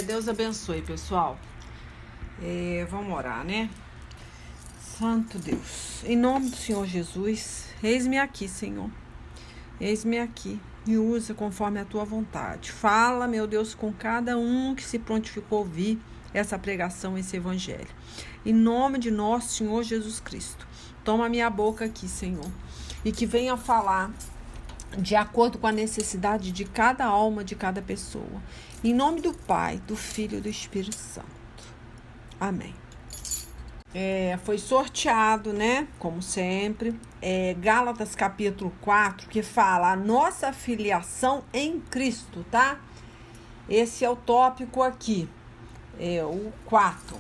Deus abençoe, pessoal. Vamos orar, né? Santo Deus, em nome do Senhor Jesus, eis-me aqui, Senhor. Eis-me aqui. Me usa conforme a tua vontade. Fala, meu Deus, com cada um que se prontificou a ouvir essa pregação, esse evangelho. Em nome de nosso Senhor Jesus Cristo. Toma minha boca aqui, Senhor. E que venha falar de acordo com a necessidade de cada alma, de cada pessoa. Em nome do Pai, do Filho e do Espírito Santo. Amém. Foi sorteado, né? Como sempre. Gálatas capítulo 4, que fala a nossa filiação em Cristo, tá? Esse é o tópico aqui. O 4.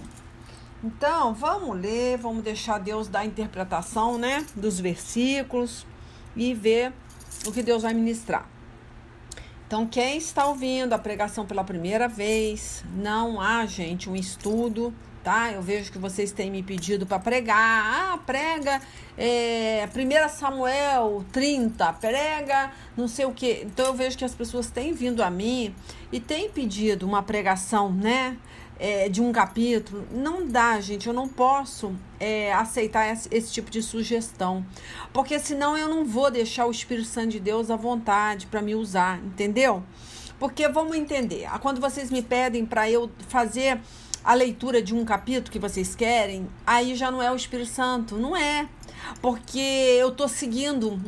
Então, vamos ler, vamos deixar Deus dar a interpretação, né? Dos versículos e ver o que Deus vai ministrar. Então, quem está ouvindo a pregação pela primeira vez, não há, gente, um estudo, tá? Eu vejo que vocês têm me pedido para pregar. Prega 1 Samuel 30, prega não sei o quê. Então, eu vejo que as pessoas têm vindo a mim e têm pedido uma pregação, né? De um capítulo. Não dá, gente, eu não posso aceitar esse tipo de sugestão, porque senão eu não vou deixar o Espírito Santo de Deus à vontade para me usar, entendeu? Porque vamos entender, quando vocês me pedem para eu fazer a leitura de um capítulo que vocês querem, aí já não é o Espírito Santo, não é, porque eu tô seguindo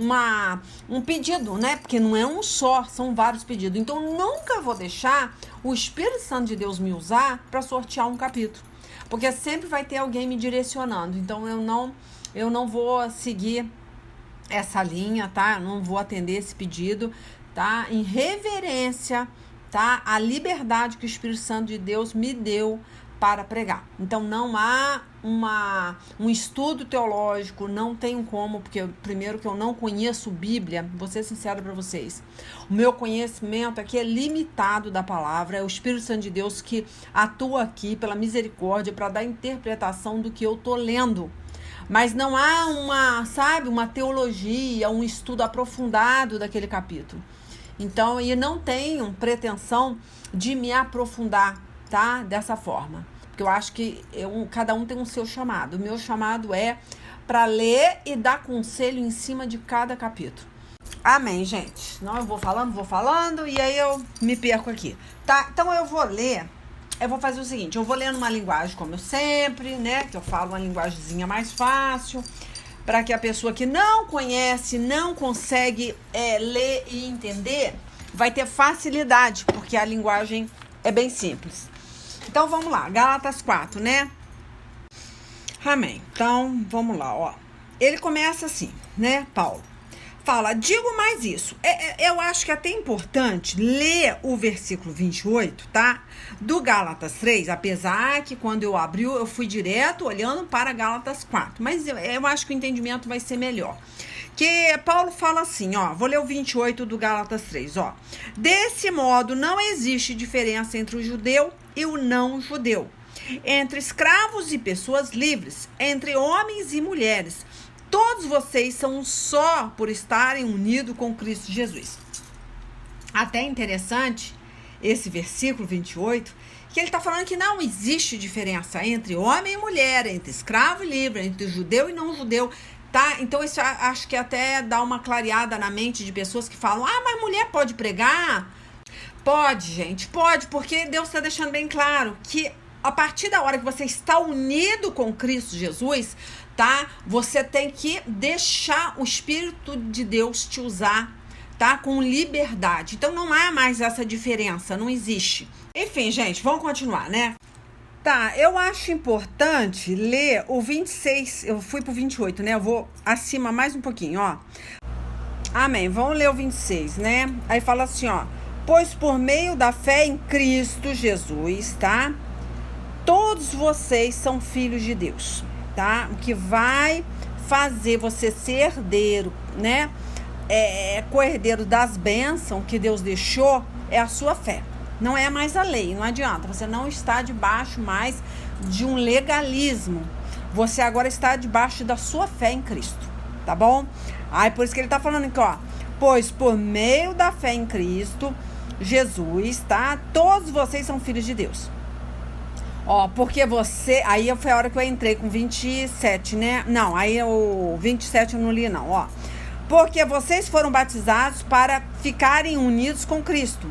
um pedido, né? Porque não é um só, são vários pedidos. Então, nunca vou deixar o Espírito Santo de Deus me usar para sortear um capítulo, porque sempre vai ter alguém me direcionando. Então, eu não vou seguir essa linha, tá? Eu não vou atender esse pedido, tá? Em reverência, tá? A liberdade que o Espírito Santo de Deus me deu para pregar. Então, não há um estudo teológico, não tenho como, porque primeiro que eu não conheço Bíblia, vou ser sincera para vocês, o meu conhecimento aqui é limitado da palavra, é o Espírito Santo de Deus que atua aqui pela misericórdia para dar interpretação do que eu tô lendo, mas não há uma teologia, um estudo aprofundado daquele capítulo. Então, eu não tenho pretensão de me aprofundar, tá? Dessa forma. Porque eu acho que cada um tem um seu chamado. O meu chamado é para ler e dar conselho em cima de cada capítulo. Amém, gente? Não, eu vou falando e aí eu me perco aqui. Tá? Então eu vou fazer o seguinte, eu vou ler numa linguagem como eu sempre, né? Que eu falo uma linguagemzinha mais fácil, para que a pessoa que não conhece, não consegue ler e entender, vai ter facilidade, porque a linguagem é bem simples. Então, vamos lá, Gálatas 4, né? Amém. Então, vamos lá, ó. Ele começa assim, né, Paulo? Fala, digo mais isso. Eu acho que é até importante ler o versículo 28, tá? Do Gálatas 3, apesar que quando eu abri, eu fui direto olhando para Gálatas 4. Mas eu acho que o entendimento vai ser melhor. Que Paulo fala assim, ó, vou ler o 28 do Gálatas 3, ó. Desse modo, não existe diferença entre o judeu e o não judeu, entre escravos e pessoas livres, entre homens e mulheres. Todos vocês são um só por estarem unidos com Cristo Jesus. Até interessante esse versículo 28, que ele está falando que não existe diferença entre homem e mulher, entre escravo e livre, entre judeu e não judeu. Tá? Então, isso acho que até dá uma clareada na mente de pessoas que falam, mas mulher pode pregar? Pode, gente, pode, porque Deus está deixando bem claro que a partir da hora que você está unido com Cristo Jesus, tá? Você tem que deixar o Espírito de Deus te usar, tá? Com liberdade. Então, não há mais essa diferença, não existe. Enfim, gente, vamos continuar, né? Tá, eu acho importante ler o 26, eu fui pro 28, né? Eu vou acima mais um pouquinho, ó. Amém, vamos ler o 26, né? Aí fala assim, ó. Pois por meio da fé em Cristo Jesus, tá? Todos vocês são filhos de Deus, tá? O que vai fazer você ser herdeiro, né? Co-herdeiro das bênçãos que Deus deixou é a sua fé. Não é mais a lei, não adianta. Você não está debaixo mais de um legalismo. Você agora está debaixo da sua fé em Cristo, tá bom? Aí por isso que ele está falando aqui, ó. Pois por meio da fé em Cristo, Jesus, tá? Todos vocês são filhos de Deus. Ó, porque você... Aí foi a hora que eu entrei com 27, né? Não, aí o 27 eu não li, não, ó. Porque vocês foram batizados para ficarem unidos com Cristo.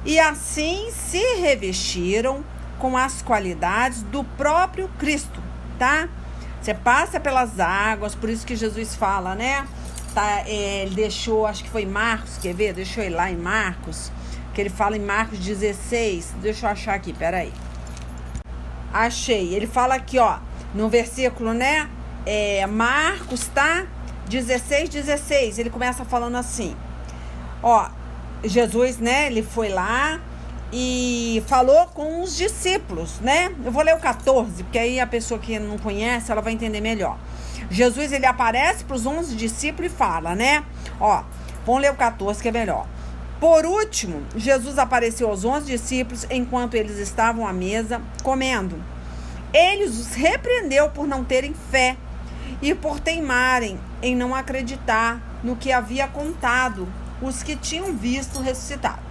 E assim se revestiram com as qualidades do próprio Cristo, tá? Você passa pelas águas, por isso que Jesus fala, né? Tá, ele deixou, acho que foi Marcos, quer ver? Deixou ele lá em Marcos, que ele fala em Marcos 16. Deixa eu achar aqui, peraí. Achei. Ele fala aqui, ó, no versículo, né? Marcos, tá? 16. Ele começa falando assim. Ó, Jesus, né? Ele foi lá e falou com os discípulos, né? Eu vou ler o 14, porque aí a pessoa que não conhece, ela vai entender melhor. Jesus, ele aparece para os 11 discípulos e fala, né? Ó, vamos ler o 14, que é melhor. Por último, Jesus apareceu aos 11 discípulos enquanto eles estavam à mesa comendo. Ele os repreendeu por não terem fé e por teimarem em não acreditar no que havia contado os que tinham visto ressuscitado.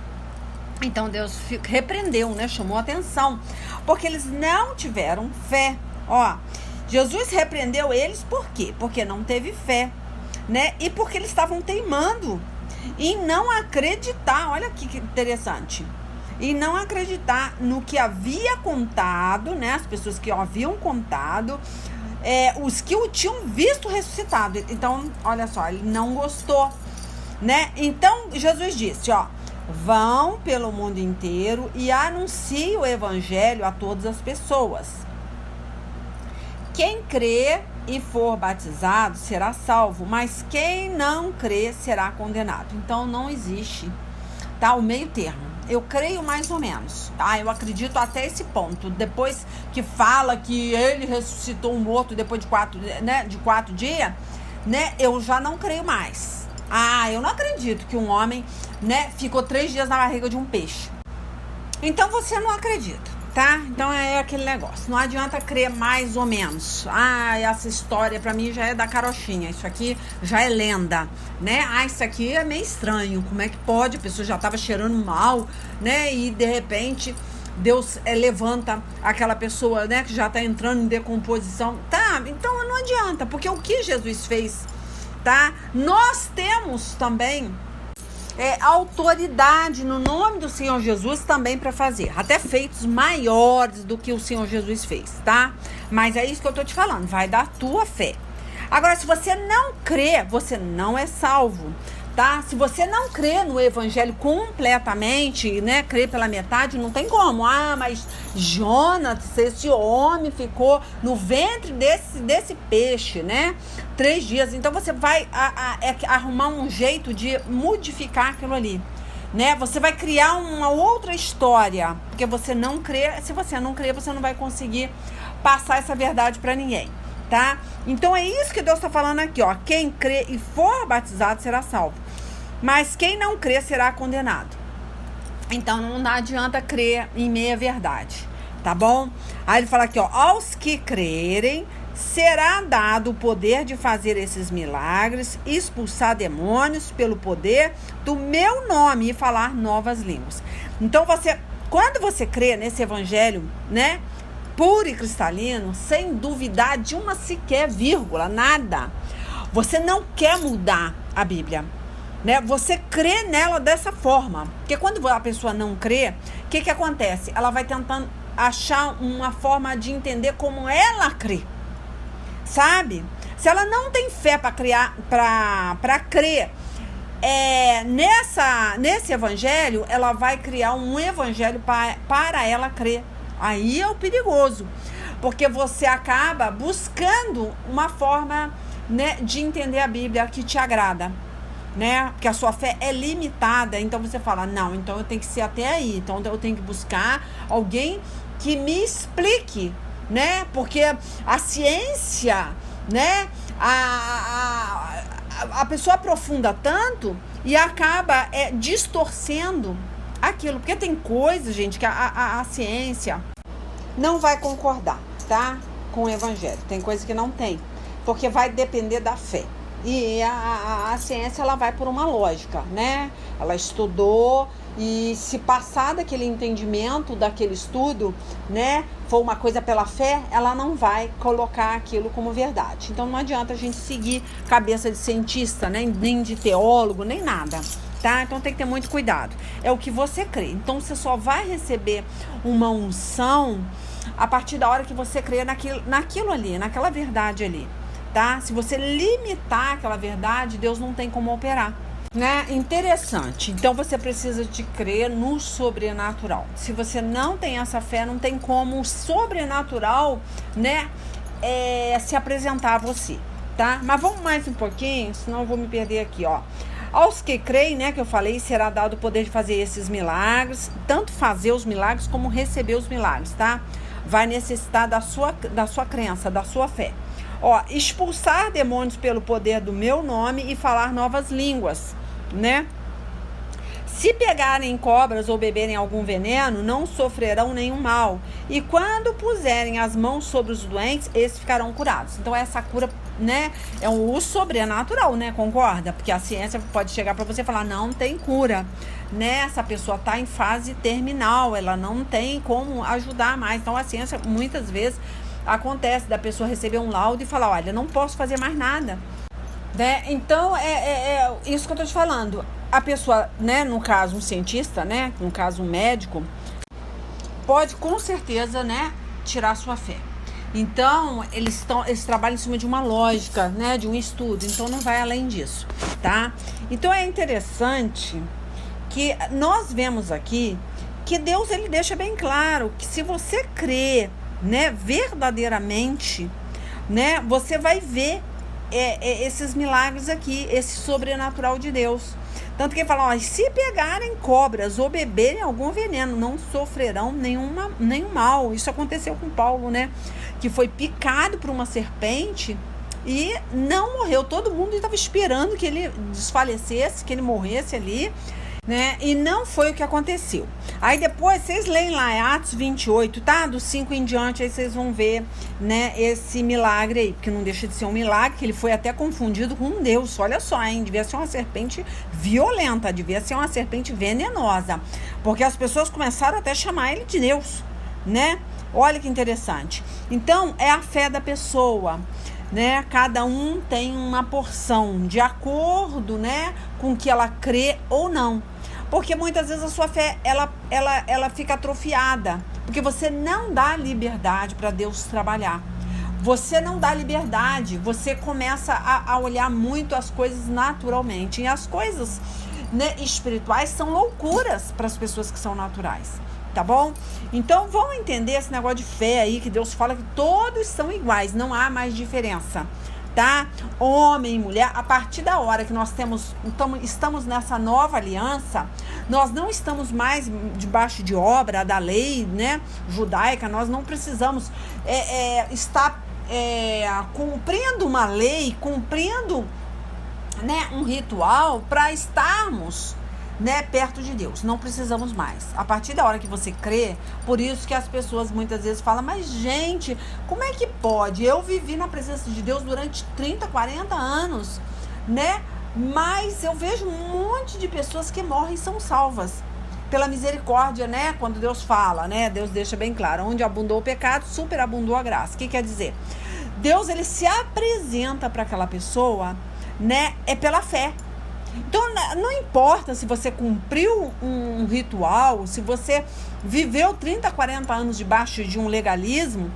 Então Deus repreendeu, né? Chamou atenção, porque eles não tiveram fé. Ó, Jesus repreendeu eles por quê? Porque não teve fé, né? E porque eles estavam teimando em não acreditar. Olha que interessante. E não acreditar no que havia contado, né? As pessoas que haviam contado, os que o tinham visto ressuscitado. Então, olha só, ele não gostou, né? Então, Jesus disse, ó, vão pelo mundo inteiro e anunciem o evangelho a todas as pessoas. Quem crê e for batizado será salvo, mas quem não crê será condenado. Então, não existe, tá, o meio termo. Eu creio mais ou menos, tá? Eu acredito até esse ponto. Depois que fala que ele ressuscitou um morto depois de 4 dias, né? Eu já não creio mais. Eu não acredito que um homem, né, ficou 3 dias na barriga de um peixe. Então você não acredita, tá? Então é aquele negócio. Não adianta crer mais ou menos. Essa história pra mim já é da carochinha. Isso aqui já é lenda, né? Isso aqui é meio estranho. Como é que pode? A pessoa já tava cheirando mal, né? E de repente Deus levanta aquela pessoa, né, que já tá entrando em decomposição. Tá? Então não adianta, porque o que Jesus fez, tá? Nós temos também autoridade no nome do Senhor Jesus também para fazer, até feitos maiores do que o Senhor Jesus fez, tá? Mas é isso que eu tô te falando, vai da tua fé. Agora, se você não crê, você não é salvo, tá? Se você não crê no evangelho completamente, né, crê pela metade, não tem como. Mas Jonas, esse homem ficou no ventre desse peixe, né, 3 dias. Então você vai arrumar um jeito de modificar aquilo ali, né? Você vai criar uma outra história, porque você não crê. Se você não crê, você não vai conseguir passar essa verdade para ninguém, tá? Então é isso que Deus está falando aqui, ó. Quem crê e for batizado será salvo, mas quem não crê será condenado. Então não adianta crer em meia verdade, tá bom? Aí ele fala aqui, ó, aos que crerem será dado o poder de fazer esses milagres, expulsar demônios pelo poder do meu nome e falar novas línguas. Então quando você crê nesse evangelho, né, puro e cristalino, sem duvidar de uma sequer vírgula, nada, você não quer mudar a Bíblia, né? Você crê nela dessa forma. Porque quando a pessoa não crê, o que acontece? Ela vai tentando achar uma forma de entender como ela crê, sabe? Se ela não tem fé para crer nesse evangelho, ela vai criar um evangelho para ela crer. Aí é o perigoso, porque você acaba buscando uma forma, né, de entender a Bíblia que te agrada, né? Porque a sua fé é limitada. Então você fala, não, então eu tenho que ser até aí. Então eu tenho que buscar alguém que me explique, né? Porque a ciência, né? A pessoa aprofunda tanto e acaba distorcendo aquilo. Porque tem coisas, gente, que a ciência não vai concordar, tá? Com o evangelho. Tem coisa que não tem, porque vai depender da fé. E a ciência, ela vai por uma lógica, né? Ela estudou E se passar daquele entendimento, daquele estudo, né, for uma coisa pela fé, ela não vai colocar aquilo como verdade. Então não adianta a gente seguir cabeça de cientista, né, nem de teólogo, nem nada, tá? Então tem que ter muito cuidado. É o que você crê. Então você só vai receber uma unção a partir da hora que você crê naquilo ali, naquela verdade ali, tá? Se você limitar aquela verdade, Deus não tem como operar. Né? Interessante. Então você precisa de crer no sobrenatural. Se você não tem essa fé, não tem como o sobrenatural, né, se apresentar a você, tá? Mas vamos mais um pouquinho, senão eu vou me perder aqui, ó. Aos que creem, né, que eu falei, será dado o poder de fazer esses milagres, tanto fazer os milagres como receber os milagres, tá? Vai necessitar da sua crença, da sua fé. Ó, expulsar demônios pelo poder do meu nome e falar novas línguas, né? Se pegarem cobras ou beberem algum veneno, não sofrerão nenhum mal. E quando puserem as mãos sobre os doentes, esses ficarão curados. Então essa cura, né, é o sobrenatural, né? Concorda? Porque a ciência pode chegar para você e falar, não tem cura, né? Essa pessoa está em fase terminal, ela não tem como ajudar mais. Então a ciência muitas vezes acontece da pessoa receber um laudo e falar, olha, não posso fazer mais nada, né? Então é isso que eu tô te falando. A pessoa, né, no caso um cientista, né, no caso um médico, pode com certeza, né, tirar sua fé. Então eles trabalham em cima de uma lógica, né, de um estudo, então não vai além disso, tá? Então é interessante que nós vemos aqui que Deus, ele deixa bem claro que se você crê, né, verdadeiramente, né, você vai ver esses milagres aqui, esse sobrenatural de Deus. Tanto que ele fala, ó, se pegarem cobras ou beberem algum veneno, não sofrerão nenhum mal. Isso aconteceu com Paulo, né, que foi picado por uma serpente e não morreu. Todo mundo estava esperando que ele desfalecesse, que ele morresse ali, né? E não foi o que aconteceu. Aí depois vocês leem lá Atos 28, tá? Do 5 em diante, aí vocês vão ver, né, esse milagre aí, porque não deixa de ser um milagre, que ele foi até confundido com um Deus. Olha só, hein? Devia ser uma serpente violenta, devia ser uma serpente venenosa, porque as pessoas começaram até a chamar ele de Deus, né? Olha que interessante. Então, é a fé da pessoa, né? Cada um tem uma porção de acordo, né, com que ela crê ou não. Porque muitas vezes a sua fé, ela fica atrofiada, porque você não dá liberdade para Deus trabalhar. Você não dá liberdade, você começa a olhar muito as coisas naturalmente. E as coisas, né, espirituais são loucuras para as pessoas que são naturais. Tá bom? Então vamos entender esse negócio de fé aí, que Deus fala que todos são iguais, não há mais diferença, tá? Homem e mulher, a partir da hora que nós estamos nessa nova aliança, nós não estamos mais debaixo de obra da lei, né, judaica. Nós não precisamos estar cumprindo uma lei, cumprindo, né, um ritual para estarmos, né, perto de Deus. Não precisamos mais. A partir da hora que você crê, por isso que as pessoas muitas vezes falam, mas gente, como é que pode? Eu vivi na presença de Deus durante 30, 40 anos, né? Mas eu vejo um monte de pessoas que morrem e são salvas pela misericórdia, né? Quando Deus fala, né? Deus deixa bem claro, onde abundou o pecado, superabundou a graça. O que quer dizer? Deus, ele se apresenta para aquela pessoa, né? É pela fé. Então, não importa se você cumpriu um ritual, se você viveu 30, 40 anos debaixo de um legalismo,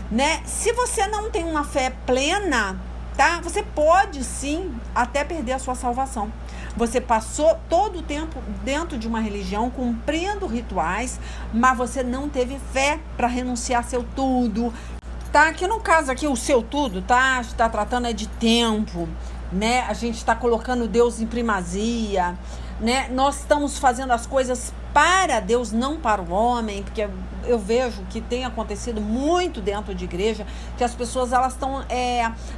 né? Se você não tem uma fé plena, tá? Você pode, sim, até perder a sua salvação. Você passou todo o tempo dentro de uma religião, cumprindo rituais, mas você não teve fé para renunciar seu tudo. Tá? Aqui no caso aqui, o seu tudo, tá? A gente tá tratando de tempo, né? A gente está colocando Deus em primazia, né? Nós estamos fazendo as coisas para Deus, não para o homem, porque eu vejo que tem acontecido muito dentro de igreja, que as pessoas, elas estão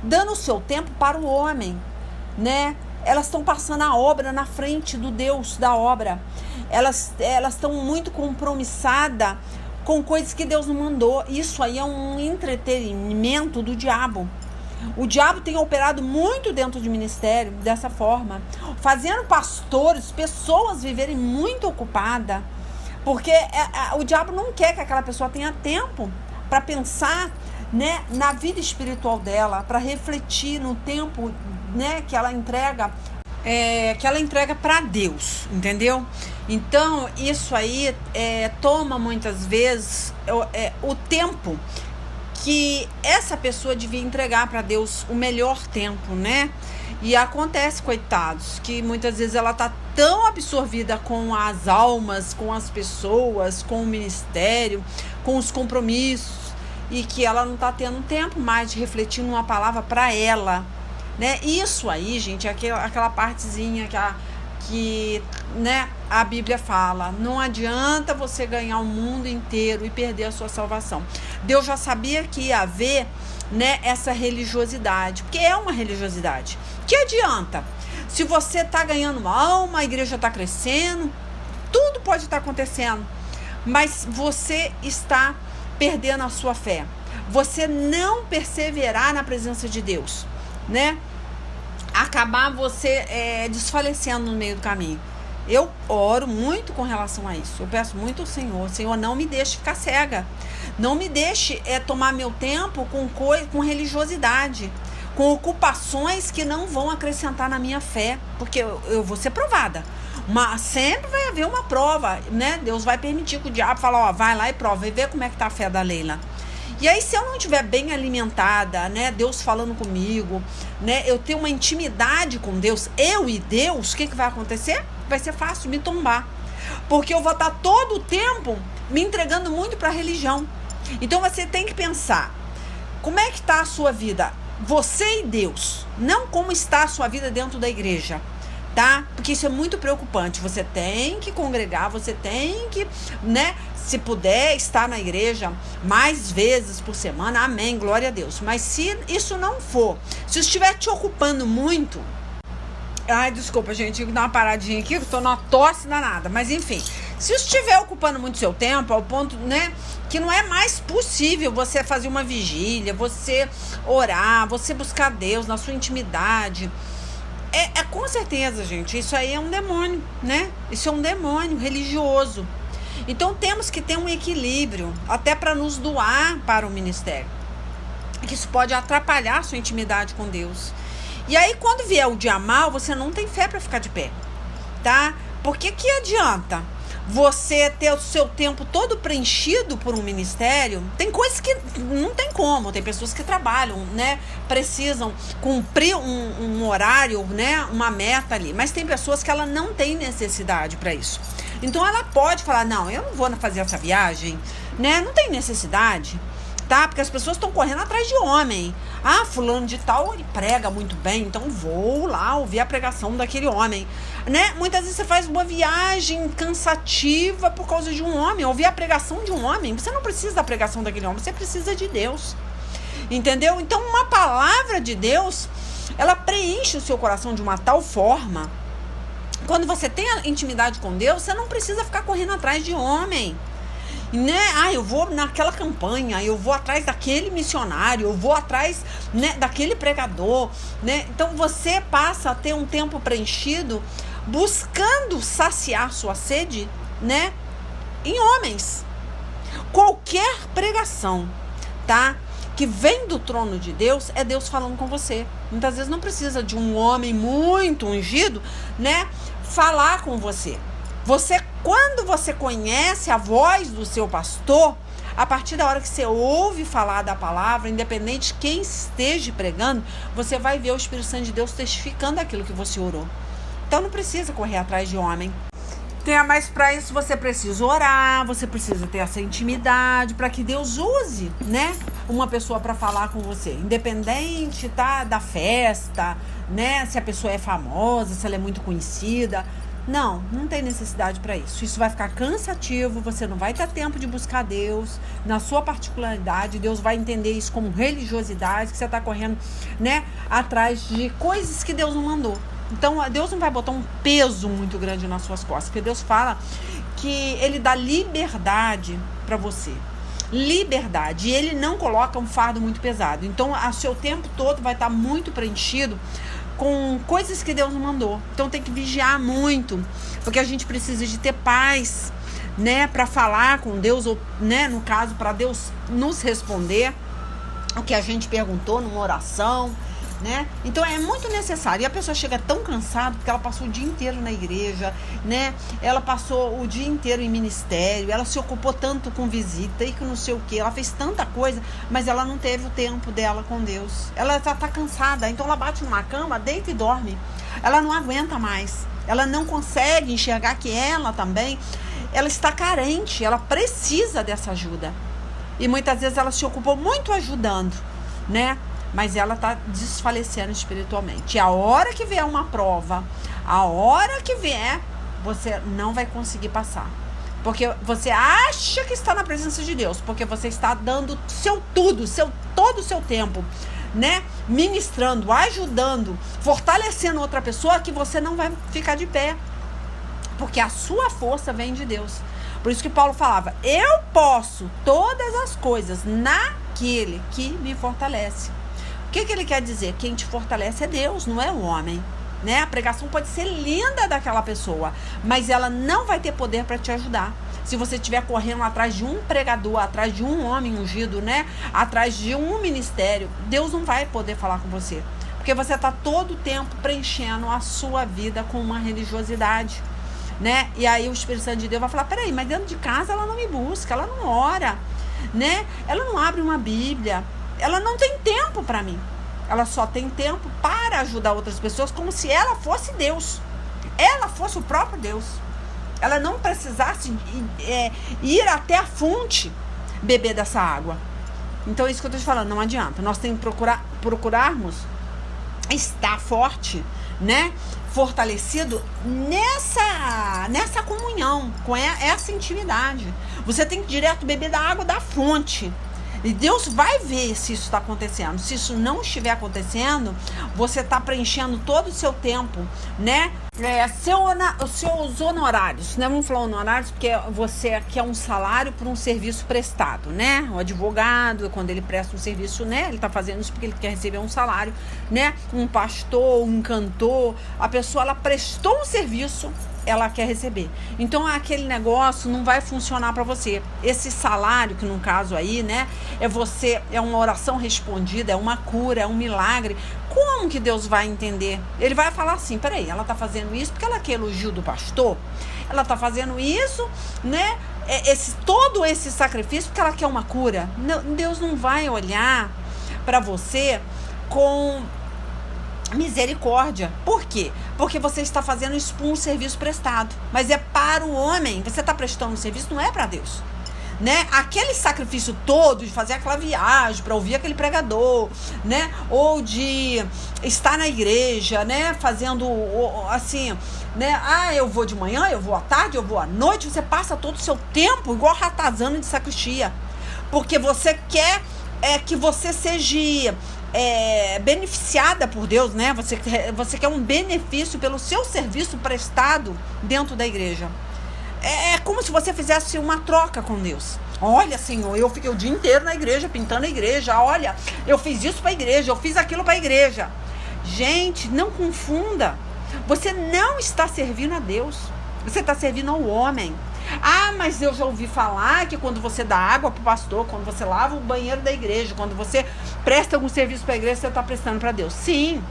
dando o seu tempo para o homem, né? Elas estão passando a obra na frente do Deus da obra. Elas estão muito compromissadas com coisas que Deus não mandou. Isso aí é um entretenimento do diabo. O diabo tem operado muito dentro do ministério dessa forma, fazendo pastores, pessoas viverem muito ocupadas, porque o diabo não quer que aquela pessoa tenha tempo para pensar, né, na vida espiritual dela, para refletir no tempo, né, que ela entrega para Deus, entendeu? Então, isso aí toma muitas vezes o tempo que essa pessoa devia entregar para Deus, o melhor tempo, né? E acontece, coitados, que muitas vezes ela tá tão absorvida com as almas, com as pessoas, com o ministério, com os compromissos, e que ela não tá tendo tempo mais de refletir numa palavra para ela, né? Isso aí, gente, é aquela partezinha que né, a Bíblia fala, não adianta você ganhar o mundo inteiro e perder a sua salvação. Deus já sabia que ia haver, né, essa religiosidade, porque é uma religiosidade. Que adianta? Se você está ganhando alma, a igreja está crescendo, tudo pode estar acontecendo, mas você está perdendo a sua fé. Você não perseverar na presença de Deus, né? Acabar você desfalecendo no meio do caminho. Eu oro muito com relação a isso. Eu peço muito ao Senhor. Senhor, não me deixe ficar cega. Não me deixe tomar meu tempo com religiosidade, com ocupações que não vão acrescentar na minha fé, porque eu vou ser provada. Sempre vai haver uma prova, né? Deus vai permitir que o diabo fale, ó, vai lá e prova e vê como é que tá a fé da Leila. E aí, se eu não estiver bem alimentada, né, Deus falando comigo, né, eu ter uma intimidade com Deus, eu e Deus, o que vai acontecer? Vai ser fácil me tombar, porque eu vou estar todo o tempo me entregando muito para a religião. Então, você tem que pensar, como é que está a sua vida? Você e Deus, não como está a sua vida dentro da igreja, tá? Porque isso é muito preocupante. Você tem que congregar, você tem que, né, se puder estar na igreja mais vezes por semana, amém, glória a Deus. Mas se isso não for, se estiver te ocupando muito, ai, desculpa, gente, vou dar uma paradinha aqui, que eu tô numa tosse danada, mas enfim, se estiver ocupando muito seu tempo, ao ponto, né, que não é mais possível você fazer uma vigília, você orar, você buscar Deus na sua intimidade, com certeza, gente, isso aí é um demônio, né? Isso é um demônio religioso. Então temos que ter um equilíbrio, até para nos doar para o ministério, que isso pode atrapalhar a sua intimidade com Deus. E aí, quando vier o dia mal, você não tem fé para ficar de pé, tá? Porque que adianta você ter o seu tempo todo preenchido por um ministério? Tem coisas que não tem como, tem pessoas que trabalham, né? Precisam cumprir um horário, né? Uma meta ali, mas tem pessoas que ela não tem necessidade para isso. Então ela pode falar, não, eu não vou fazer essa viagem, né? Não tem necessidade, tá? Porque as pessoas estão correndo atrás de homem. Ah, fulano de tal, ele prega muito bem, então vou lá ouvir a pregação daquele homem, né? Muitas vezes você faz uma viagem cansativa por causa de um homem, ouvir a pregação de um homem. Você não precisa da pregação daquele homem, você precisa de Deus, entendeu? Então uma palavra de Deus, ela preenche o seu coração de uma tal forma. Quando você tem a intimidade com Deus, você não precisa ficar correndo atrás de homem, né? Ah, eu vou naquela campanha, eu vou atrás daquele missionário, eu vou atrás, né, daquele pregador, né? Então você passa a ter um tempo preenchido buscando saciar sua sede, né, em homens. Qualquer pregação, tá, que vem do trono de Deus, é Deus falando com você. Muitas vezes não precisa de um homem muito ungido, né, falar com você. Quando você conhece a voz do seu pastor, a partir da hora que você ouve falar da palavra, independente de quem esteja pregando, você vai ver o Espírito Santo de Deus testificando aquilo que você orou. Então não precisa correr atrás de homem. Mas para isso você precisa orar, você precisa ter essa intimidade, para que Deus use, né, uma pessoa para falar com você, independente, tá, da festa, né, se a pessoa é famosa, se ela é muito conhecida. Não tem necessidade para isso. Isso vai ficar cansativo, você não vai ter tempo de buscar Deus na sua particularidade. Deus vai entender isso como religiosidade, que você está correndo, né, atrás de coisas que Deus não mandou. Então, Deus não vai botar um peso muito grande nas suas costas, porque Deus fala que Ele dá liberdade para você. liberdade. E ele não coloca um fardo muito pesado. Então, o seu tempo todo vai estar muito preenchido com coisas que Deus mandou. Então, tem que vigiar muito, porque a gente precisa de ter paz, né, para falar com Deus, ou, né, no caso, para Deus nos responder o que a gente perguntou numa oração, né? Então é muito necessário. E a pessoa chega tão cansada porque ela passou o dia inteiro na igreja, né? Ela passou o dia inteiro em ministério, ela se ocupou tanto com visita e com não sei o que, ela fez tanta coisa, mas ela não teve o tempo dela com Deus. Ela já tá cansada, então ela bate numa cama, deita e dorme. Ela não aguenta mais. Ela não consegue enxergar que ela também, ela está carente, ela precisa dessa ajuda. E muitas vezes ela se ocupou muito ajudando, né? Mas ela está desfalecendo espiritualmente. E a hora que vier uma prova, a hora que vier, você não vai conseguir passar. Porque você acha que está na presença de Deus, porque você está dando seu tudo, todo o seu tempo, né? Ministrando, ajudando, fortalecendo outra pessoa, que você não vai ficar de pé. Porque a sua força vem de Deus. Por isso que Paulo falava, eu posso todas as coisas naquele que me fortalece. O que ele quer dizer? Quem te fortalece é Deus, não é o homem, né? A pregação pode ser linda daquela pessoa, mas ela não vai ter poder para te ajudar. Se você estiver correndo atrás de um pregador, atrás de um homem ungido, né? Atrás de um ministério, Deus não vai poder falar com você. Porque você está todo o tempo preenchendo a sua vida com uma religiosidade, né? E aí o Espírito Santo de Deus vai falar, peraí, mas dentro de casa ela não me busca, ela não ora, né? Ela não abre uma Bíblia, ela não tem tempo para mim. Ela só tem tempo para ajudar outras pessoas, como se ela fosse Deus. Ela fosse o próprio Deus. Ela não precisasse ir até a fonte beber dessa água. Então é isso que eu estou te falando, não adianta. Nós temos que procurarmos estar forte, né? Fortalecido nessa comunhão, com essa intimidade. Você tem que direto beber da água da fonte. E Deus vai ver se isso está acontecendo. Se isso não estiver acontecendo, você está preenchendo todo o seu tempo, né? Os seus honorários, né? Vamos falar honorários, porque você quer um salário por um serviço prestado, né? O advogado, quando ele presta um serviço, né? Ele está fazendo isso porque ele quer receber um salário, né? Um pastor, um cantor, a pessoa, ela prestou um serviço, ela quer receber. Então aquele negócio não vai funcionar para você. Esse salário, que no caso aí, né, é uma oração respondida, é uma cura, é um milagre. Como que Deus vai entender? Ele vai falar assim, peraí, ela tá fazendo isso porque ela quer elogio do pastor? Ela tá fazendo isso, né, todo esse sacrifício porque ela quer uma cura? Não, Deus não vai olhar para você com misericórdia. Por quê? Porque você está fazendo isso por um serviço prestado. Mas é para o homem. Você está prestando um serviço, não é para Deus, né? Aquele sacrifício todo de fazer aquela viagem para ouvir aquele pregador, né? Ou de estar na igreja, né? Fazendo assim, né? Ah, eu vou de manhã, eu vou à tarde, eu vou à noite. Você passa todo o seu tempo igual ratazana de sacristia. Porque você quer que você seja beneficiada por Deus, né? Você quer um benefício pelo seu serviço prestado dentro da igreja. É como se você fizesse uma troca com Deus. Olha, Senhor, eu fiquei o dia inteiro na igreja, pintando a igreja. Olha, eu fiz isso para a igreja, eu fiz aquilo para a igreja. Gente, não confunda. Você não está servindo a Deus. Você está servindo ao homem. Ah, mas eu já ouvi falar que quando você dá água para o pastor, quando você lava o banheiro da igreja, quando você presta algum serviço para a igreja, você está prestando para Deus. Sim,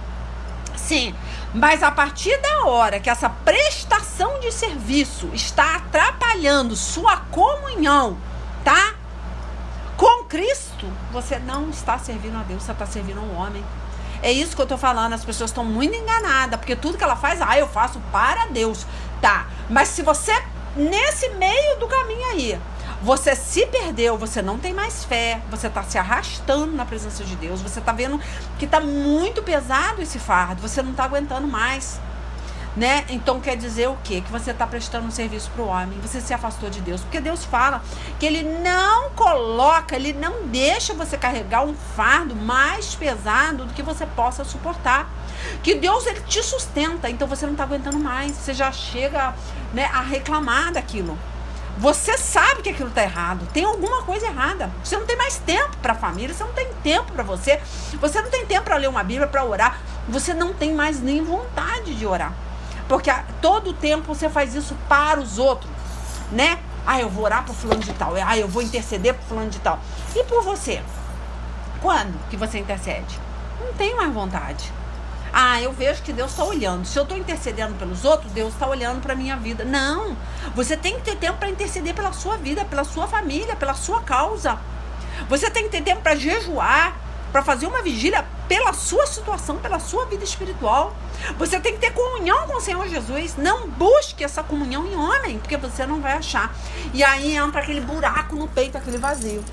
mas a partir da hora que essa prestação de serviço está atrapalhando sua comunhão, tá? Com Cristo, você não está servindo a Deus, você está servindo ao homem. É isso que eu estou falando, as pessoas estão muito enganadas, porque tudo que ela faz, eu faço para Deus, tá? Mas se você, nesse meio do caminho aí, você se perdeu, você não tem mais fé, você está se arrastando na presença de Deus, você está vendo que está muito pesado esse fardo, você não está aguentando mais, né? Então quer dizer o quê? Que você está prestando um serviço para o homem, você se afastou de Deus, porque Deus fala que Ele não coloca, Ele não deixa você carregar um fardo mais pesado do que você possa suportar. Que Deus, Ele te sustenta, então você não está aguentando mais, você já chega, né, a reclamar daquilo. Você sabe que aquilo está errado, tem alguma coisa errada. Você não tem mais tempo para a família, você não tem tempo para você não tem tempo para ler uma Bíblia, para orar, você não tem mais nem vontade de orar. Porque todo o tempo você faz isso para os outros, né? Eu vou orar para fulano de tal, eu vou interceder para fulano de tal. E por você? Quando que você intercede? Não tem mais vontade. Eu vejo que Deus está olhando. Se eu estou intercedendo pelos outros, Deus está olhando para a minha vida. Não. Você tem que ter tempo para interceder pela sua vida, pela sua família, pela sua causa. Você tem que ter tempo para jejuar, para fazer uma vigília pela sua situação, pela sua vida espiritual. Você tem que ter comunhão com o Senhor Jesus. Não busque essa comunhão em homem, porque você não vai achar. E aí entra aquele buraco no peito, aquele vazio.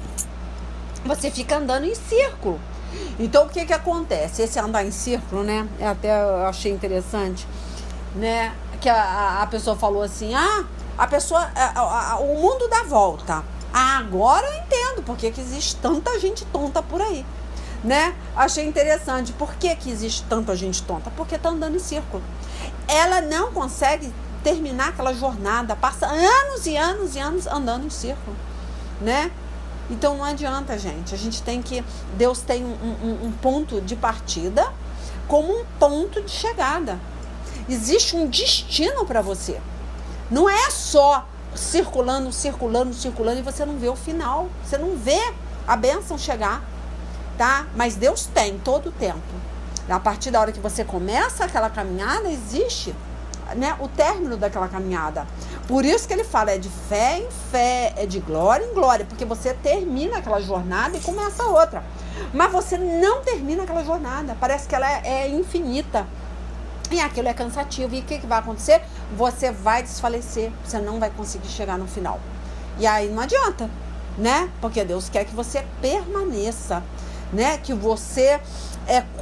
Você fica andando em círculo. Então, o que acontece? Esse andar em círculo, né? Até eu achei interessante, né? Que a pessoa falou assim, o mundo dá volta. Agora eu entendo porque que existe tanta gente tonta por aí, né? Achei interessante. Por que existe tanta gente tonta? Porque tá andando em círculo. Ela não consegue terminar aquela jornada, passa anos e anos e anos andando em círculo, né? Então não adianta, gente. A gente tem que... Deus tem um ponto de partida como um ponto de chegada. Existe um destino para você. Não é só circulando e você não vê o final. Você não vê a bênção chegar, tá? Mas Deus tem todo o tempo. A partir da hora que você começa aquela caminhada, existe, né, o término daquela caminhada. Por isso que ele fala, é de fé em fé, é de glória em glória, porque você termina aquela jornada e começa outra. Mas você não termina aquela jornada, parece que ela é infinita. E aquilo é cansativo. E o que vai acontecer? Você vai desfalecer, você não vai conseguir chegar no final. E aí não adianta, né? Porque Deus quer que você permaneça, né? Que você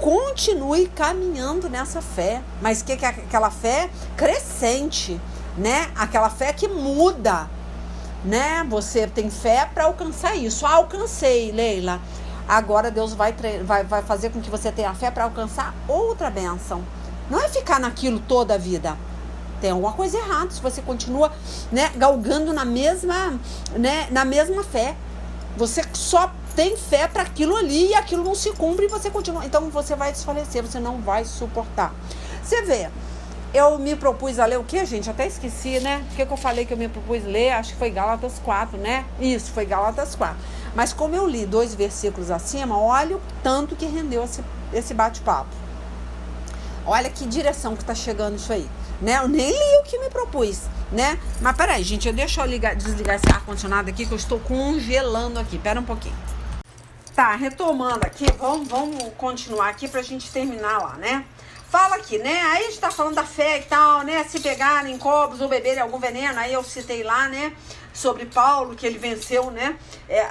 continue caminhando nessa fé. Mas que é aquela fé crescente, né? Aquela fé que muda, né? Você tem fé para alcançar isso. Alcancei, Leila. Agora Deus vai fazer com que você tenha fé para alcançar outra bênção. Não é ficar naquilo toda a vida. Tem alguma coisa errada se você continua, né, galgando na mesma fé. Você só tem fé para aquilo ali e aquilo não se cumpre e você continua. Então você vai desfalecer, você não vai suportar. Você vê, eu me propus a ler o que, gente? Até esqueci, né? O que eu falei que eu me propus ler? Acho que foi Gálatas 4, né? Isso, foi Gálatas 4. Mas como eu li 2 versículos acima, olha o tanto que rendeu esse bate-papo. Olha que direção que tá chegando isso aí, né? Eu nem li o que me propus, né? Mas peraí, gente, deixa eu desligar esse ar-condicionado aqui, que eu estou congelando aqui. Pera um pouquinho. Tá, retomando aqui, vamos continuar aqui pra gente terminar lá, né? Fala aqui, né? Aí a gente tá falando da fé e tal, né? Se pegarem cobras ou beberem algum veneno, aí eu citei lá, né? Sobre Paulo, que ele venceu, né?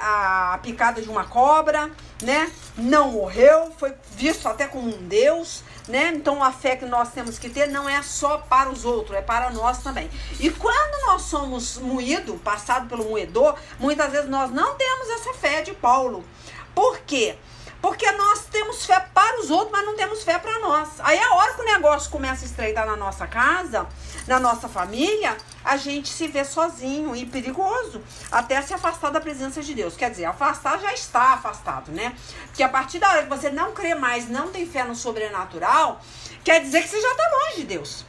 A picada de uma cobra, né? Não morreu, foi visto até como um Deus, né? Então a fé que nós temos que ter não é só para os outros, é para nós também. E quando nós somos moídos, passado pelo moedor, muitas vezes nós não temos essa fé de Paulo. Por quê? Porque nós temos fé para os outros, mas não temos fé para nós. Aí a hora que o negócio começa a estreitar na nossa casa, na nossa família, a gente se vê sozinho e perigoso, até se afastar da presença de Deus. Quer dizer, afastar já está afastado, né? Porque a partir da hora que você não crê mais, não tem fé no sobrenatural, quer dizer que você já está longe de Deus.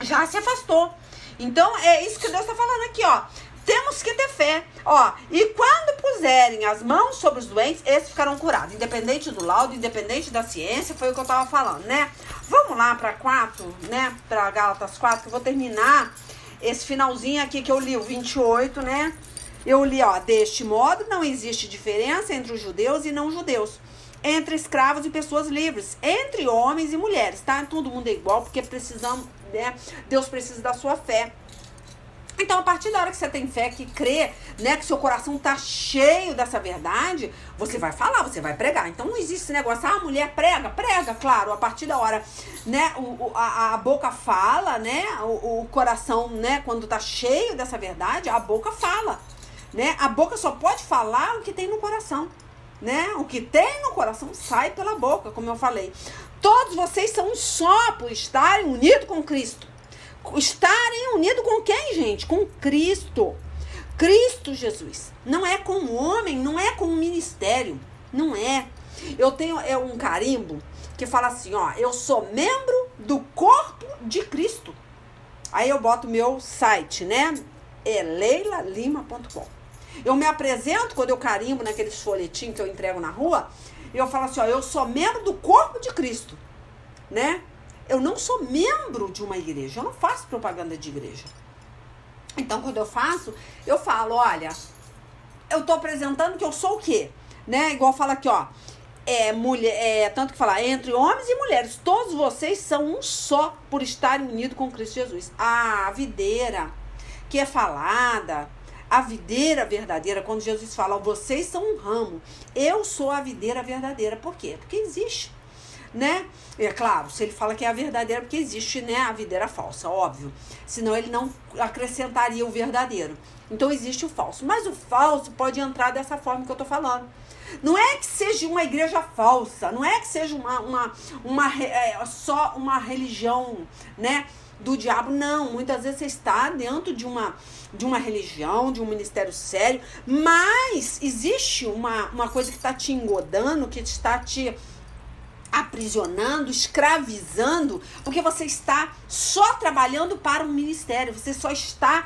Já se afastou. Então, é isso que Deus está falando aqui, ó. Temos que ter fé, ó, e quando puserem as mãos sobre os doentes, esses ficarão curados, independente do laudo, independente da ciência, foi o que eu tava falando, né? Vamos lá para 4, né, para Gálatas 4, que eu vou terminar esse finalzinho aqui que eu li, o 28, né? Eu li, ó, deste modo não existe diferença entre os judeus e não judeus, entre escravos e pessoas livres, entre homens e mulheres, tá? Todo mundo é igual, porque precisamos, né? Deus precisa da sua fé. Então, a partir da hora que você tem fé, que crê, né, que seu coração tá cheio dessa verdade, você vai falar, você vai pregar. Então, não existe esse negócio, a mulher prega, claro, a partir da hora, né, a boca fala, né, o coração, né, quando tá cheio dessa verdade, a boca fala, né, a boca só pode falar o que tem no coração, né, o que tem no coração sai pela boca, como eu falei. Todos vocês são um só por estarem unidos com Cristo. Estarem unidos com quem, gente? Com Cristo. Cristo Jesus. Não é com o homem, não é com o ministério. Não é. Eu tenho um carimbo que fala assim, ó, eu sou membro do corpo de Cristo. Aí eu boto meu site, né? É leilalima.com. Eu me apresento quando eu carimbo naqueles folhetinhos que eu entrego na rua, e eu falo assim, ó, eu sou membro do corpo de Cristo, né? Eu não sou membro de uma igreja, eu não faço propaganda de igreja. Então, quando eu faço, eu falo, olha, eu tô apresentando que eu sou o quê? Né? Igual fala aqui, ó, tanto que fala, entre homens e mulheres, todos vocês são um só por estarem unidos com Cristo Jesus. A videira que é falada, a videira verdadeira, quando Jesus fala, vocês são um ramo, eu sou a videira verdadeira. Por quê? Porque existe, né? É claro, se ele fala que é a verdadeira, porque existe, né, a videira falsa, óbvio. Senão ele não acrescentaria o verdadeiro. Então existe o falso. Mas o falso pode entrar dessa forma que eu tô falando. Não é que seja uma igreja falsa, não é que seja só uma religião, né, do diabo, não. Muitas vezes você está dentro de uma religião, de um ministério sério, mas existe uma coisa que está te engodando, que está te aprisionando, escravizando, porque você está só trabalhando para um ministério, você só está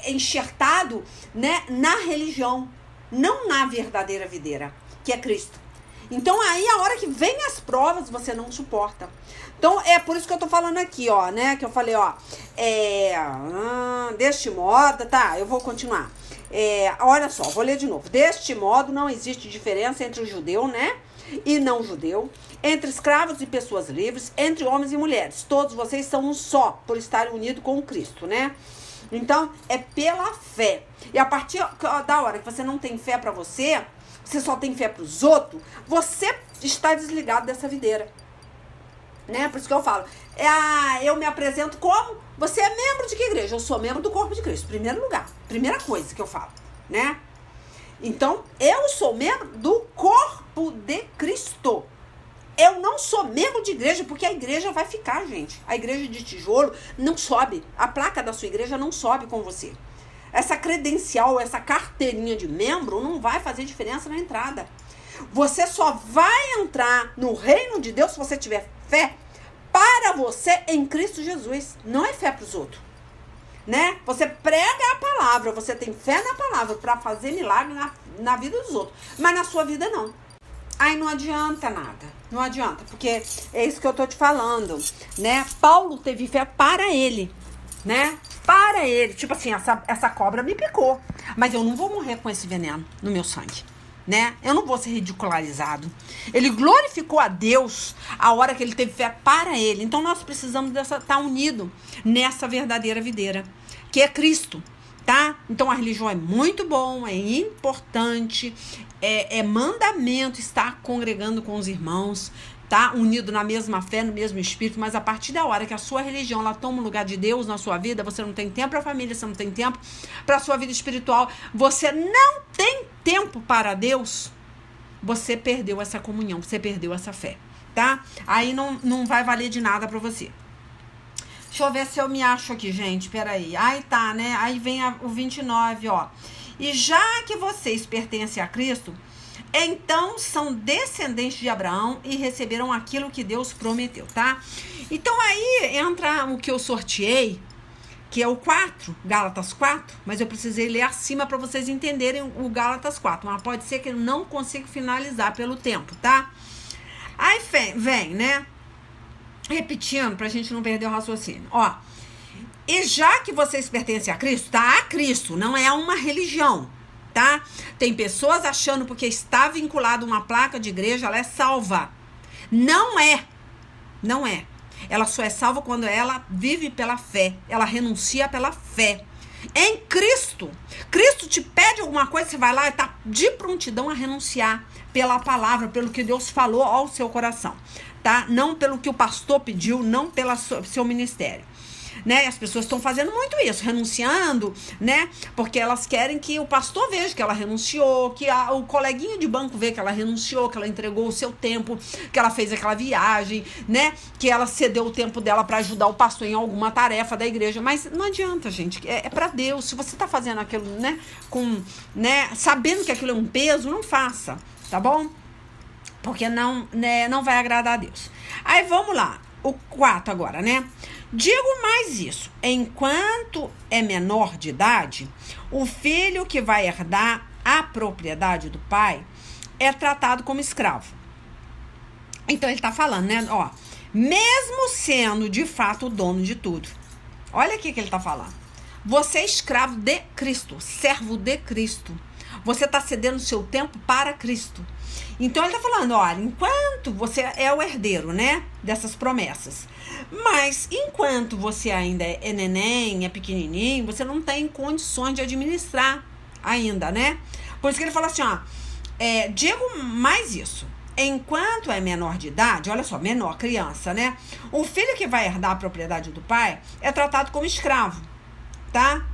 enxertado, né, na religião, não na verdadeira videira, que é Cristo. Então aí a hora que vem as provas, você não suporta. Então é por isso que eu tô falando aqui, ó, né, que eu falei, ó, deste modo, tá, eu vou continuar. Olha só, vou ler de novo. Deste modo não existe diferença entre o judeu, né, e não judeu, entre escravos e pessoas livres, entre homens e mulheres. Todos vocês são um só, por estarem unidos com Cristo, né? Então, é pela fé. E a partir da hora que você não tem fé para você só tem fé para os outros, você está desligado dessa videira. Né? Por isso que eu falo, eu me apresento como? Você é membro de que igreja? Eu sou membro do corpo de Cristo, primeiro lugar, primeira coisa que eu falo, né? Então, eu sou membro do corpo de Cristo. Eu não sou membro de igreja, porque a igreja vai ficar, gente. A igreja de tijolo não sobe. A placa da sua igreja não sobe com você. Essa credencial, essa carteirinha de membro não vai fazer diferença na entrada. Você só vai entrar no reino de Deus se você tiver fé para você em Cristo Jesus. Não é fé para os outros. Né? Você prega a palavra, você tem fé na palavra para fazer milagre na vida dos outros. Mas na sua vida não. Aí não adianta nada. Não adianta, porque é isso que eu tô te falando, né? Paulo teve fé para ele, né? Para ele. Tipo assim, essa cobra me picou, mas eu não vou morrer com esse veneno no meu sangue, né? Eu não vou ser ridicularizado. Ele glorificou a Deus a hora que ele teve fé para ele. Então nós precisamos estar unidos nessa verdadeira videira, que é Cristo, tá? Então a religião é muito bom, é importante, é mandamento estar congregando com os irmãos, tá? Unido na mesma fé, no mesmo espírito, mas a partir da hora que a sua religião ela toma o lugar de Deus na sua vida, você não tem tempo para a família, você não tem tempo para a sua vida espiritual, você não tem tempo para Deus, você perdeu essa comunhão, você perdeu essa fé, tá? Aí não vai valer de nada para você. Deixa eu ver se eu me acho aqui, gente, peraí. Aí tá, né? Aí vem o 29, ó. E já que vocês pertencem a Cristo, então são descendentes de Abraão e receberam aquilo que Deus prometeu, tá? Então aí entra o que eu sorteei, que é o 4, Gálatas 4, mas eu precisei ler acima para vocês entenderem o Gálatas 4, mas pode ser que eu não consiga finalizar pelo tempo, tá? Aí vem, né? Repetindo, pra gente não perder o raciocínio, ó. E já que vocês pertencem a Cristo, tá? A Cristo, não é uma religião, tá? Tem pessoas achando porque está vinculado a uma placa de igreja, ela é salva. Não é. Não é. Ela só é salva quando ela vive pela fé. Ela renuncia pela fé. Em Cristo. Cristo te pede alguma coisa, você vai lá e tá de prontidão a renunciar pela palavra, pelo que Deus falou ao seu coração, tá? Não pelo que o pastor pediu, não pelo seu ministério. né? As pessoas estão fazendo muito isso, renunciando, né? Porque elas querem que o pastor veja que ela renunciou, que o coleguinha de banco vê que ela renunciou, que ela entregou o seu tempo, que ela fez aquela viagem, né? Que ela cedeu o tempo dela para ajudar o pastor em alguma tarefa da igreja. Mas não adianta, gente. É para Deus. Se você tá fazendo aquilo, né? Sabendo que aquilo é um peso, não faça, tá bom? Porque não vai agradar a Deus. Aí vamos lá. O 4 agora, né? Digo mais isso. Enquanto é menor de idade, o filho que vai herdar a propriedade do pai é tratado como escravo. Então ele tá falando, né? Ó, mesmo sendo de fato o dono de tudo. Olha aqui que ele tá falando. Você é escravo de Cristo, servo de Cristo. Você tá cedendo o seu tempo para Cristo. Então ele tá falando, olha, enquanto você é o herdeiro, né, dessas promessas, mas enquanto você ainda é neném, é pequenininho, você não tem condições de administrar ainda, né? Por isso que ele fala assim, ó, digo mais isso, enquanto é menor de idade, olha só, menor, criança, né? O filho que vai herdar a propriedade do pai é tratado como escravo, tá?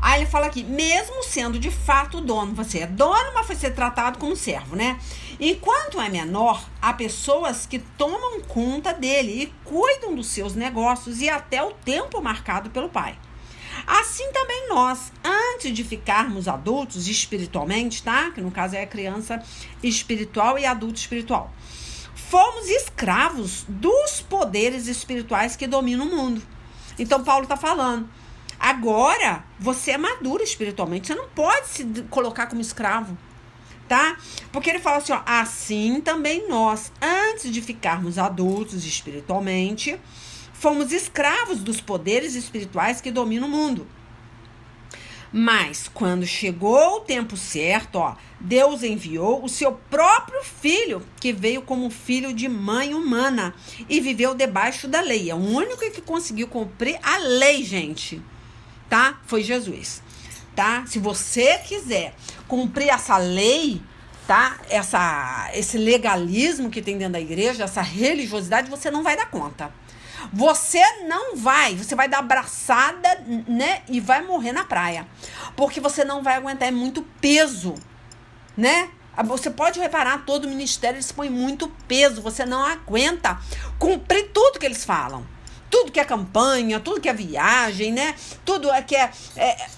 Aí ele fala aqui, mesmo sendo de fato dono, você é dono, mas foi ser tratado como servo, né? Enquanto é menor, há pessoas que tomam conta dele e cuidam dos seus negócios e até o tempo marcado pelo pai. Assim também nós, antes de ficarmos adultos espiritualmente, tá? Que no caso é a criança espiritual e adulto espiritual. Fomos escravos dos poderes espirituais que dominam o mundo. Então Paulo tá falando. Agora, você é maduro espiritualmente. Você não pode se colocar como escravo, tá? Porque ele fala assim, ó, assim também nós, antes de ficarmos adultos espiritualmente, fomos escravos dos poderes espirituais que dominam o mundo. Mas, quando chegou o tempo certo, ó, Deus enviou o seu próprio filho, que veio como filho de mãe humana e viveu debaixo da lei. É o único que conseguiu cumprir a lei, gente. Tá? Foi Jesus, tá? Se você quiser cumprir essa lei, tá? Esse legalismo que tem dentro da igreja, essa religiosidade, você não vai dar conta. Você vai dar abraçada, né? E vai morrer na praia. Porque você não vai aguentar, é muito peso, né? Você pode reparar, todo ministério eles põem muito peso, você não aguenta cumprir tudo que eles falam. Tudo que é campanha, tudo que é viagem, né? Tudo que é...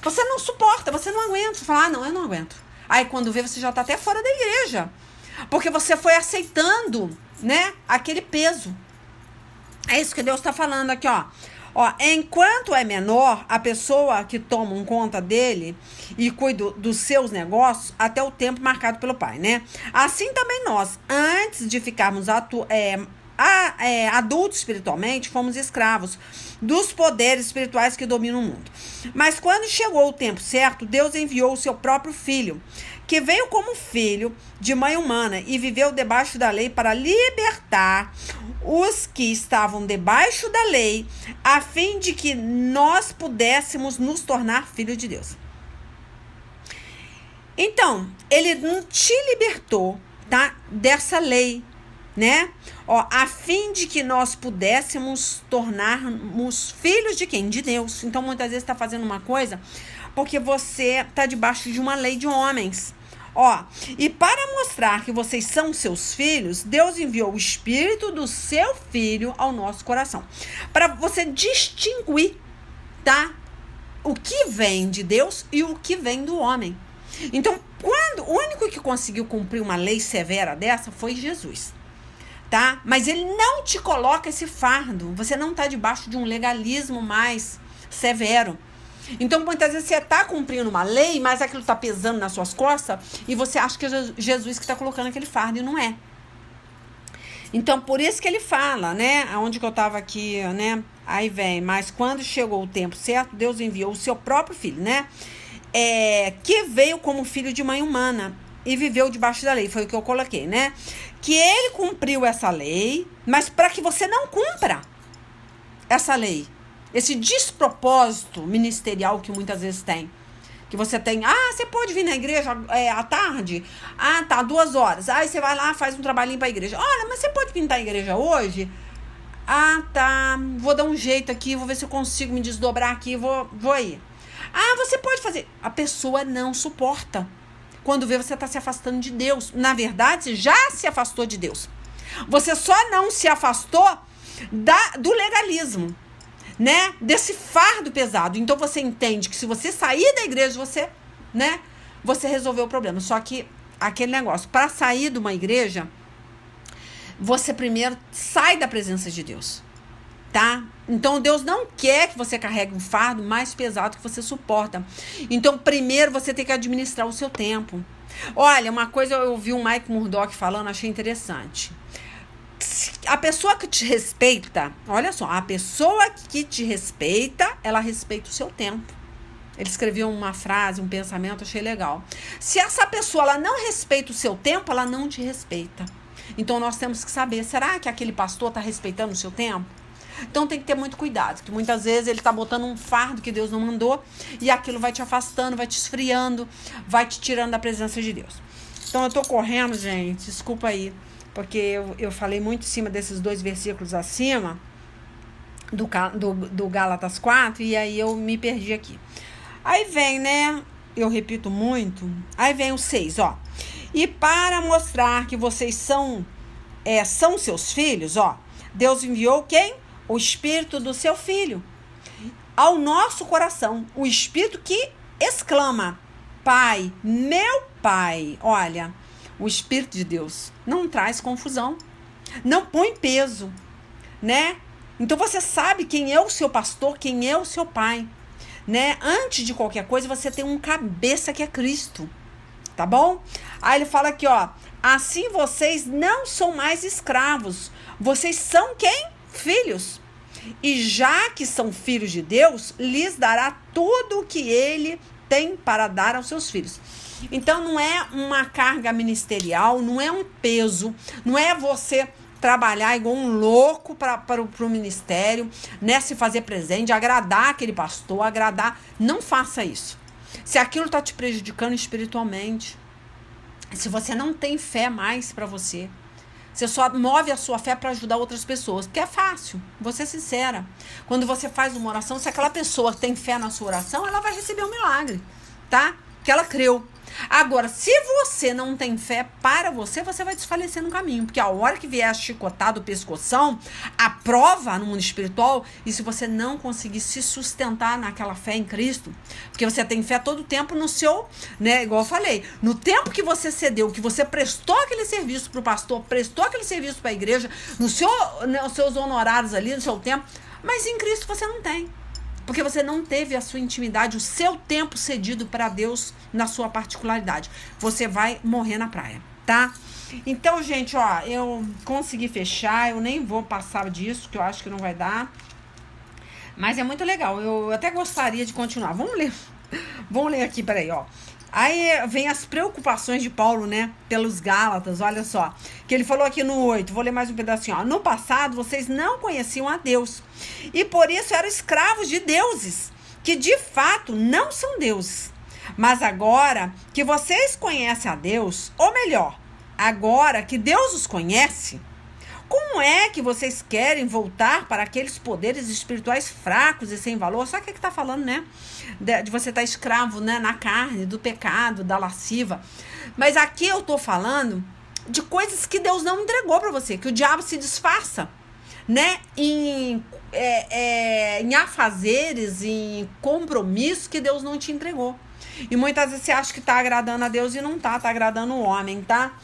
você não suporta, você não aguenta. Você fala, não, eu não aguento. Aí quando vê, você já tá até fora da igreja. Porque você foi aceitando, né? Aquele peso. É isso que Deus tá falando aqui, ó. Ó, enquanto é menor, a pessoa que toma conta dele e cuida dos seus negócios até o tempo marcado pelo pai, né? Assim também nós, antes de ficarmos adultos espiritualmente, fomos escravos dos poderes espirituais que dominam o mundo. Mas quando chegou o tempo certo, Deus enviou o seu próprio filho, que veio como filho de mãe humana e viveu debaixo da lei para libertar os que estavam debaixo da lei, a fim de que nós pudéssemos nos tornar filhos de Deus. Então, ele não te libertou, tá, dessa lei, né? Ó, a fim de que nós pudéssemos tornarmos filhos de quem? De Deus. Então, muitas vezes está fazendo uma coisa porque você está debaixo de uma lei de homens. Ó, e para mostrar que vocês são seus filhos, Deus enviou o Espírito do seu Filho ao nosso coração. Para você distinguir, tá? O que vem de Deus e o que vem do homem. Então, o único que conseguiu cumprir uma lei severa dessa foi Jesus. Tá? Mas ele não te coloca esse fardo. Você não está debaixo de um legalismo mais severo. Então, muitas vezes você está cumprindo uma lei, mas aquilo está pesando nas suas costas e você acha que é Jesus que está colocando aquele fardo e não é. Então, por isso que ele fala, né? Aonde que eu estava aqui, né? Aí vem, mas quando chegou o tempo certo, Deus enviou o seu próprio filho, né? Que veio como filho de mãe humana e viveu debaixo da lei. Foi o que eu coloquei, né? Que ele cumpriu essa lei, mas para que você não cumpra essa lei, esse despropósito ministerial que muitas vezes tem. Que você tem, você pode vir na igreja à tarde? Tá, 2 horas. Aí você vai lá, faz um trabalhinho para a igreja. Olha, mas você pode pintar a igreja hoje? Ah, tá, vou dar um jeito aqui, vou ver se eu consigo me desdobrar aqui, vou ir. Ah, você pode fazer. A pessoa não suporta. Quando vê, você está se afastando de Deus. Na verdade, você já se afastou de Deus. Você só não se afastou do legalismo, né? Desse fardo pesado. Então, você entende que se você sair da igreja, você resolveu o problema. Só que aquele negócio, para sair de uma igreja, você primeiro sai da presença de Deus, tá? Então, Deus não quer que você carregue um fardo mais pesado que você suporta. Então, primeiro, você tem que administrar o seu tempo. Olha, uma coisa eu ouvi o Mike Murdock falando, achei interessante. A pessoa que te respeita, olha só, a pessoa que te respeita, ela respeita o seu tempo. Ele escreveu uma frase, um pensamento, achei legal. Se essa pessoa ela não respeita o seu tempo, ela não te respeita. Então, nós temos que saber, será que aquele pastor está respeitando o seu tempo? Então, tem que ter muito cuidado, porque muitas vezes ele está botando um fardo que Deus não mandou e aquilo vai te afastando, vai te esfriando, vai te tirando da presença de Deus. Então, eu tô correndo, gente, desculpa aí, porque eu falei muito em cima desses 2 versículos acima do Gálatas 4 e aí eu me perdi aqui. Aí vem, né, eu repito muito, aí vem o 6, ó. E para mostrar que vocês são seus filhos, ó, Deus enviou quem? O Espírito do seu Filho ao nosso coração. O Espírito que exclama, Pai, meu Pai. Olha, o Espírito de Deus não traz confusão, não põe peso, né? Então você sabe quem é o seu pastor, quem é o seu pai, né? Antes de qualquer coisa, você tem um cabeça que é Cristo, tá bom? Aí ele fala aqui, ó, assim vocês não são mais escravos, vocês são quem? Filhos. E já que são filhos de Deus, lhes dará tudo o que ele tem para dar aos seus filhos. Então não é uma carga ministerial, não é um peso, não é você trabalhar igual um louco para o ministério, né? Se fazer presente, agradar aquele pastor, não faça isso. Se aquilo está te prejudicando espiritualmente, se você não tem fé mais para você só move a sua fé para ajudar outras pessoas, porque é fácil, vou ser sincera. Quando você faz uma oração, se aquela pessoa tem fé na sua oração, ela vai receber um milagre, tá? Que ela creu. Agora, se você não tem fé para você vai desfalecer no caminho, porque a hora que vier a chicotada, o pescoção, a prova no mundo espiritual, e se você não conseguir se sustentar naquela fé em Cristo, porque você tem fé todo o tempo no seu, né, igual eu falei, no tempo que você cedeu, que você prestou aquele serviço para o pastor, prestou aquele serviço para a igreja, os seus honorários ali, no seu tempo, mas em Cristo você não tem. Porque você não teve a sua intimidade, o seu tempo cedido para Deus na sua particularidade. Você vai morrer na praia, tá? Então, gente, ó, eu consegui fechar, eu nem vou passar disso, que eu acho que não vai dar. Mas é muito legal, eu até gostaria de continuar. Vamos ler aqui, peraí, ó. Aí vem as preocupações de Paulo, né, pelos Gálatas, olha só, que ele falou aqui no 8, vou ler mais um pedacinho, ó. No passado, vocês não conheciam a Deus, e por isso eram escravos de deuses, que de fato não são deuses. Mas agora que vocês conhecem a Deus, ou melhor, agora que Deus os conhece, como é que vocês querem voltar para aqueles poderes espirituais fracos e sem valor? Só que tá falando, né? De você estar escravo, né? Na carne, do pecado, da lasciva. Mas aqui eu tô falando de coisas que Deus não entregou para você, que o diabo se disfarça, né? Em afazeres, em compromissos que Deus não te entregou. E muitas vezes você acha que tá agradando a Deus e não tá agradando o homem, tá?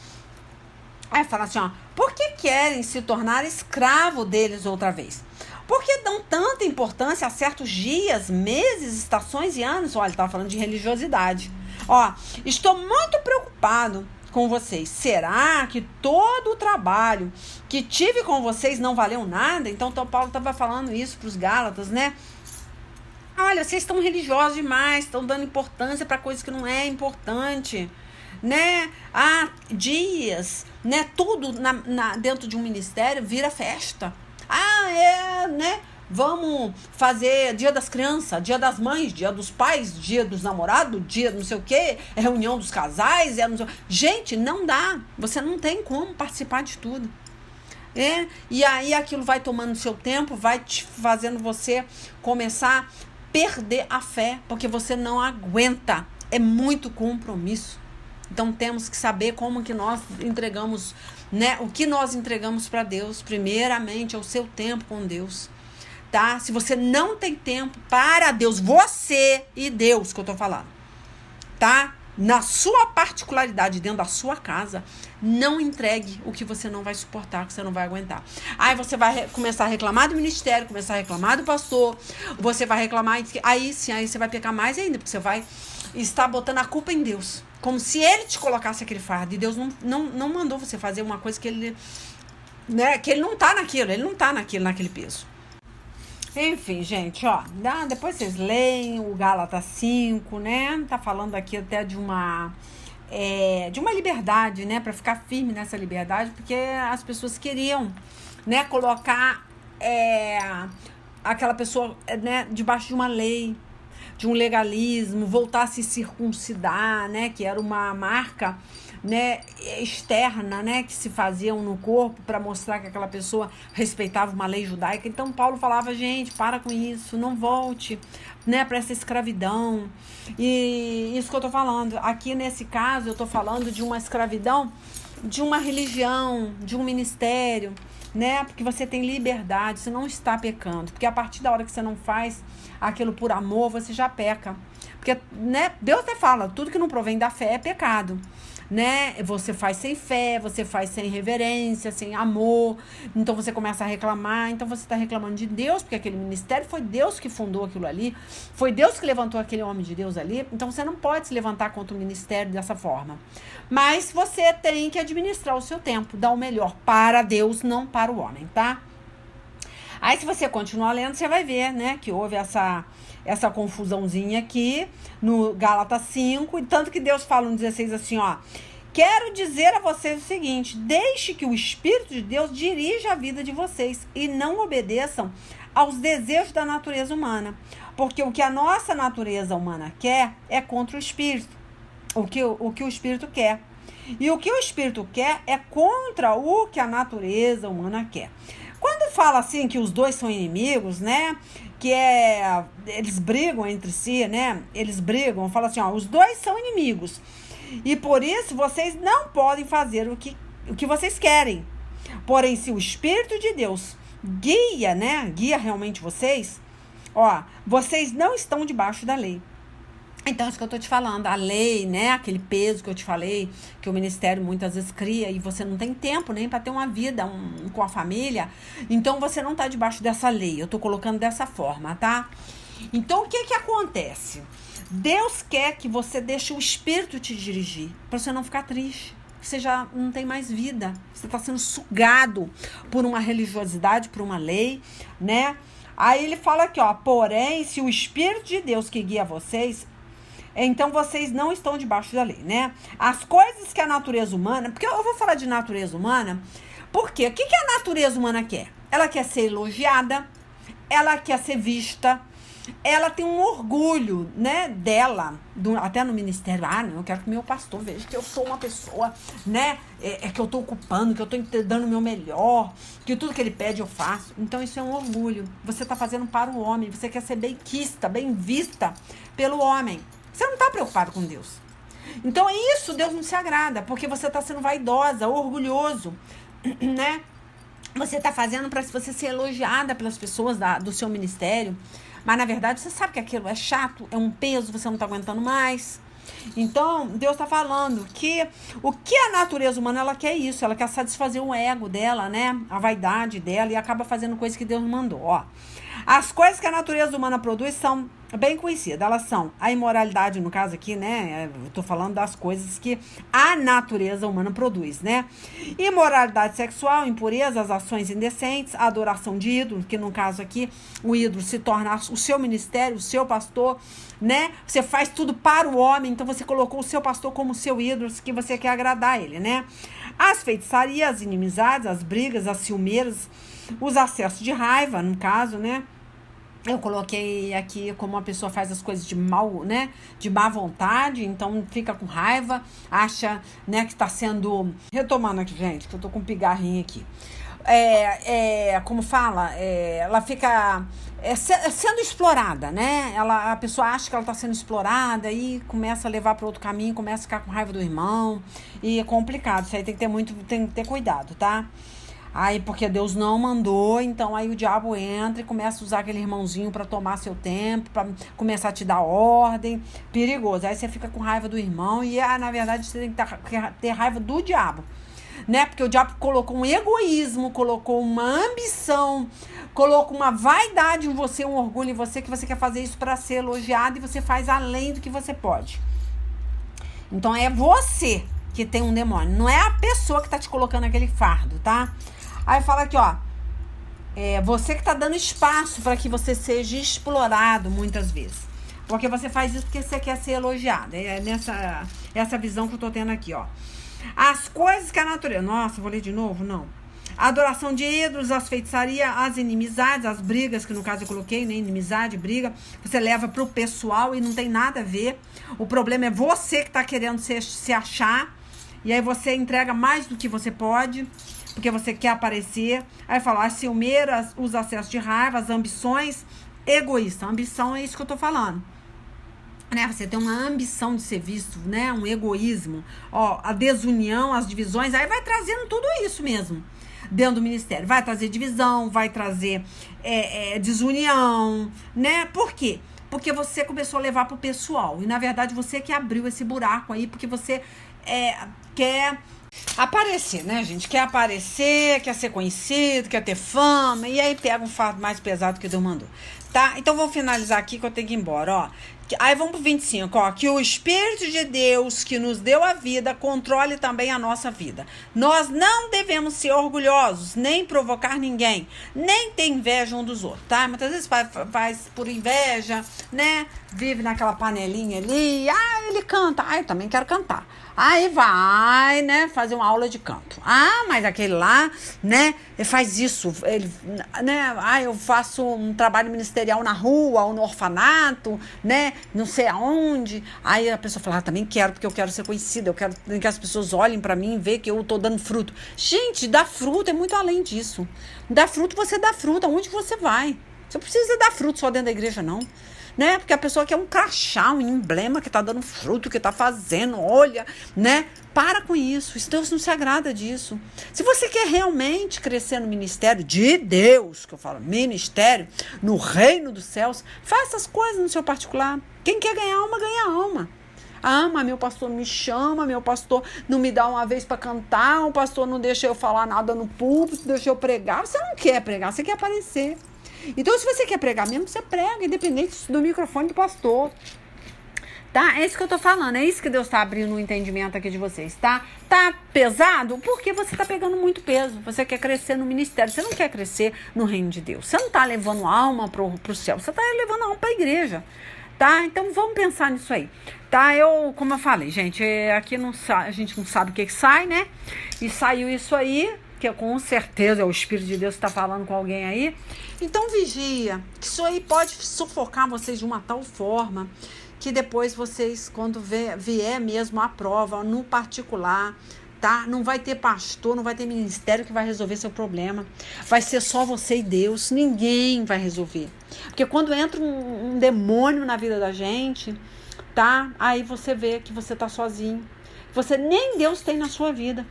Aí fala assim, ó, por que querem se tornar escravo deles outra vez? Por que dão tanta importância a certos dias, meses, estações e anos? Olha, ele estava falando de religiosidade. Ó, estou muito preocupado com vocês. Será que todo o trabalho que tive com vocês não valeu nada? Então, Paulo estava falando isso para os Gálatas, né? Olha, vocês estão religiosos demais, estão dando importância para coisas que não é importante, né? Há dias, né? Tudo dentro de um ministério vira festa. Né? Vamos fazer dia das crianças, dia das mães, dia dos pais, dia dos namorados, dia não sei o quê, reunião dos casais, Gente, não dá. Você não tem como participar de tudo. E aí aquilo vai tomando seu tempo, vai te fazendo você começar a perder a fé, porque você não aguenta. É muito compromisso. Então temos que saber como que nós entregamos, né? O que nós entregamos para Deus. Primeiramente é o seu tempo com Deus, tá? Se você não tem tempo para Deus, você e Deus que eu tô falando, tá? Na sua particularidade, dentro da sua casa, não entregue o que você não vai suportar, que você não vai aguentar. Aí você vai começar a reclamar do ministério, começar a reclamar do pastor, você vai reclamar, aí sim, aí você vai pecar mais ainda, porque você vai estar botando a culpa em Deus, como se ele te colocasse aquele fardo, e Deus não mandou você fazer uma coisa que ele, né, que ele não tá naquele peso. Enfim, gente, ó, depois vocês leem o Gálatas 5, né, tá falando aqui até de uma liberdade, né, para ficar firme nessa liberdade, porque as pessoas queriam, né, colocar aquela pessoa, né, debaixo de uma lei, de um legalismo, voltar a se circuncidar, né, que era uma marca, né, externa, né, que se faziam no corpo para mostrar que aquela pessoa respeitava uma lei judaica. Então Paulo falava, gente, para com isso, não volte, né, para essa escravidão. E isso que eu tô falando, aqui nesse caso eu tô falando de uma escravidão, de uma religião, de um ministério, né, porque você tem liberdade, você não está pecando, porque a partir da hora que você não faz aquilo por amor, você já peca. Porque, né, Deus até fala, tudo que não provém da fé é pecado, né? Você faz sem fé, você faz sem reverência, sem amor, então você começa a reclamar, então você está reclamando de Deus, porque aquele ministério foi Deus que fundou aquilo ali, foi Deus que levantou aquele homem de Deus ali, então você não pode se levantar contra o ministério dessa forma. Mas você tem que administrar o seu tempo, dar o melhor para Deus, não para o homem, tá? Aí se você continuar lendo, você vai ver, né, que houve essa confusãozinha aqui no Gálatas 5, e tanto que Deus fala no 16 assim, ó, quero dizer a vocês o seguinte, deixe que o Espírito de Deus dirija a vida de vocês e não obedeçam aos desejos da natureza humana, porque o que a nossa natureza humana quer é contra o Espírito, o que o Espírito quer. E o que o Espírito quer é contra o que a natureza humana quer. Quando fala assim que os dois são inimigos, né? Que eles brigam entre si, né? Eles brigam, fala assim, ó, os dois são inimigos. E por isso vocês não podem fazer o que vocês querem. Porém, se o Espírito de Deus guia, né? Guia realmente vocês, ó, vocês não estão debaixo da lei. Então, isso que eu tô te falando, a lei, né, aquele peso que eu te falei, que o ministério muitas vezes cria e você não tem tempo nem para ter uma vida com a família, então você não tá debaixo dessa lei, eu tô colocando dessa forma, tá? Então, o que acontece? Deus quer que você deixe o Espírito te dirigir, para você não ficar triste, você já não tem mais vida, você tá sendo sugado por uma religiosidade, por uma lei, né? Aí ele fala aqui, ó, porém, se o Espírito de Deus que guia vocês, então vocês não estão debaixo da lei, né? As coisas que a natureza humana... Porque eu vou falar de natureza humana, porque o que a natureza humana quer? Ela quer ser elogiada, ela quer ser vista, ela tem um orgulho, né, dela, até no ministério. Ah, não, eu quero que meu pastor veja que eu sou uma pessoa, né, que eu estou ocupando, que eu estou dando o meu melhor, que tudo que ele pede eu faço. Então isso é um orgulho. Você está fazendo para o homem, você quer ser bem quista, bem vista pelo homem. Você não está preocupado com Deus. Então, isso Deus não se agrada, porque você está sendo vaidosa, orgulhoso, né? Você está fazendo para você ser elogiada pelas pessoas do seu ministério, mas, na verdade, você sabe que aquilo é chato, é um peso, você não está aguentando mais. Então, Deus está falando que o que a natureza humana, ela quer isso, ela quer satisfazer o ego dela, né? A vaidade dela, e acaba fazendo coisas que Deus mandou, ó. As coisas que a natureza humana produz são bem conhecidas. Elas são a imoralidade, no caso aqui, né? Eu tô falando das coisas que a natureza humana produz, né? Imoralidade sexual, impureza, as ações indecentes, a adoração de ídolos, que no caso aqui, o ídolo se torna o seu ministério, o seu pastor, né? Você faz tudo para o homem, então você colocou o seu pastor como seu ídolo, que você quer agradar ele, né? As feitiçarias, as inimizades, as brigas, as ciumeiras, os acessos de raiva, no caso, né? Eu coloquei aqui como uma pessoa faz as coisas de mal, né? De má vontade, então fica com raiva, acha, né, que está sendo... Retomando aqui, gente, que eu tô com um pigarrinho aqui. como fala, ela fica sendo explorada, né? A pessoa acha que ela está sendo explorada e começa a levar para outro caminho, começa a ficar com raiva do irmão e é complicado. Isso aí tem que ter cuidado, tá? Aí, porque Deus não mandou, então aí o diabo entra e começa a usar aquele irmãozinho para tomar seu tempo, para começar a te dar ordem, perigoso. Aí você fica com raiva do irmão e, na verdade, você tem que ter raiva do diabo, né? Porque o diabo colocou um egoísmo, colocou uma ambição, colocou uma vaidade em você, um orgulho em você, que você quer fazer isso para ser elogiado e você faz além do que você pode. Então, é você que tem um demônio, não é a pessoa que tá te colocando aquele fardo, tá? Aí fala aqui, ó, você que tá dando espaço para que você seja explorado muitas vezes. Porque você faz isso porque você quer ser elogiado. É essa visão que eu tô tendo aqui, ó. As coisas que a natureza... Nossa, vou ler de novo? Não. A adoração de ídolos, as feitiçarias, as inimizades, as brigas, que no caso eu coloquei, né? Inimizade, briga. Você leva pro pessoal e não tem nada a ver. O problema é você que tá querendo se achar. E aí você entrega mais do que você pode, porque você quer aparecer. Aí fala, as ciumeiras, os acessos de raiva, as ambições, egoísta. A ambição é isso que eu tô falando. Né? Você tem uma ambição de ser visto, né? Um egoísmo. Ó, a desunião, as divisões, aí vai trazendo tudo isso mesmo dentro do ministério. Vai trazer divisão, vai trazer desunião, né? Por quê? Porque você começou a levar pro pessoal. E, na verdade, você que abriu esse buraco aí, porque você quer aparecer, né, gente? Quer aparecer, quer ser conhecido, quer ter fama. E aí pega um fardo mais pesado que Deus mandou. Tá? Então, vou finalizar aqui que eu tenho que ir embora, ó. Aí vamos pro 25, ó. Que o Espírito de Deus que nos deu a vida controle também a nossa vida. Nós não devemos ser orgulhosos, nem provocar ninguém, nem ter inveja um dos outros, tá? Muitas vezes faz por inveja, né? Vive naquela panelinha ali. Ele canta. Eu também quero cantar. Aí vai, né, fazer uma aula de canto. Mas aquele lá, né, ele faz isso, né, eu faço um trabalho ministerial na rua, ou no orfanato, né, não sei aonde. Aí a pessoa fala, também quero, porque eu quero ser conhecida, eu quero que as pessoas olhem pra mim e vejam que eu tô dando fruto. Gente, dar fruto é muito além disso. Dar fruto, você dá fruto aonde você vai. Você não precisa dar fruto só dentro da igreja, não. Né? Porque a pessoa quer um crachá, um emblema que tá dando fruto, que tá fazendo, olha, né? Para com isso. Deus não se agrada disso. Se você quer realmente crescer no ministério de Deus, que eu falo, ministério, no reino dos céus, faça as coisas no seu particular. Quem quer ganhar alma, ganha alma. Mas meu pastor me chama, meu pastor não me dá uma vez para cantar, o pastor não deixa eu falar nada no púlpito, deixa eu pregar. Você não quer pregar, você quer aparecer. Então, se você quer pregar mesmo, você prega, independente do microfone do pastor. Tá? É isso que eu tô falando, é isso que Deus tá abrindo o entendimento aqui de vocês, tá? Tá pesado? Porque você tá pegando muito peso. Você quer crescer no ministério, você não quer crescer no reino de Deus. Você não tá levando alma pro céu, você tá levando alma pra igreja. Tá? Então, vamos pensar nisso aí. Tá? Como eu falei, gente, aqui a gente não sabe o que sai, né? E saiu isso aí, que com certeza é o Espírito de Deus que está falando com alguém aí. Então vigia, que isso aí pode sufocar vocês de uma tal forma que depois vocês, quando vier mesmo a prova, no particular, tá? Não vai ter pastor, não vai ter ministério que vai resolver seu problema. Vai ser só você e Deus, ninguém vai resolver. Porque quando entra um demônio na vida da gente, tá? Aí você vê que você tá sozinho. Você nem Deus tem na sua vida.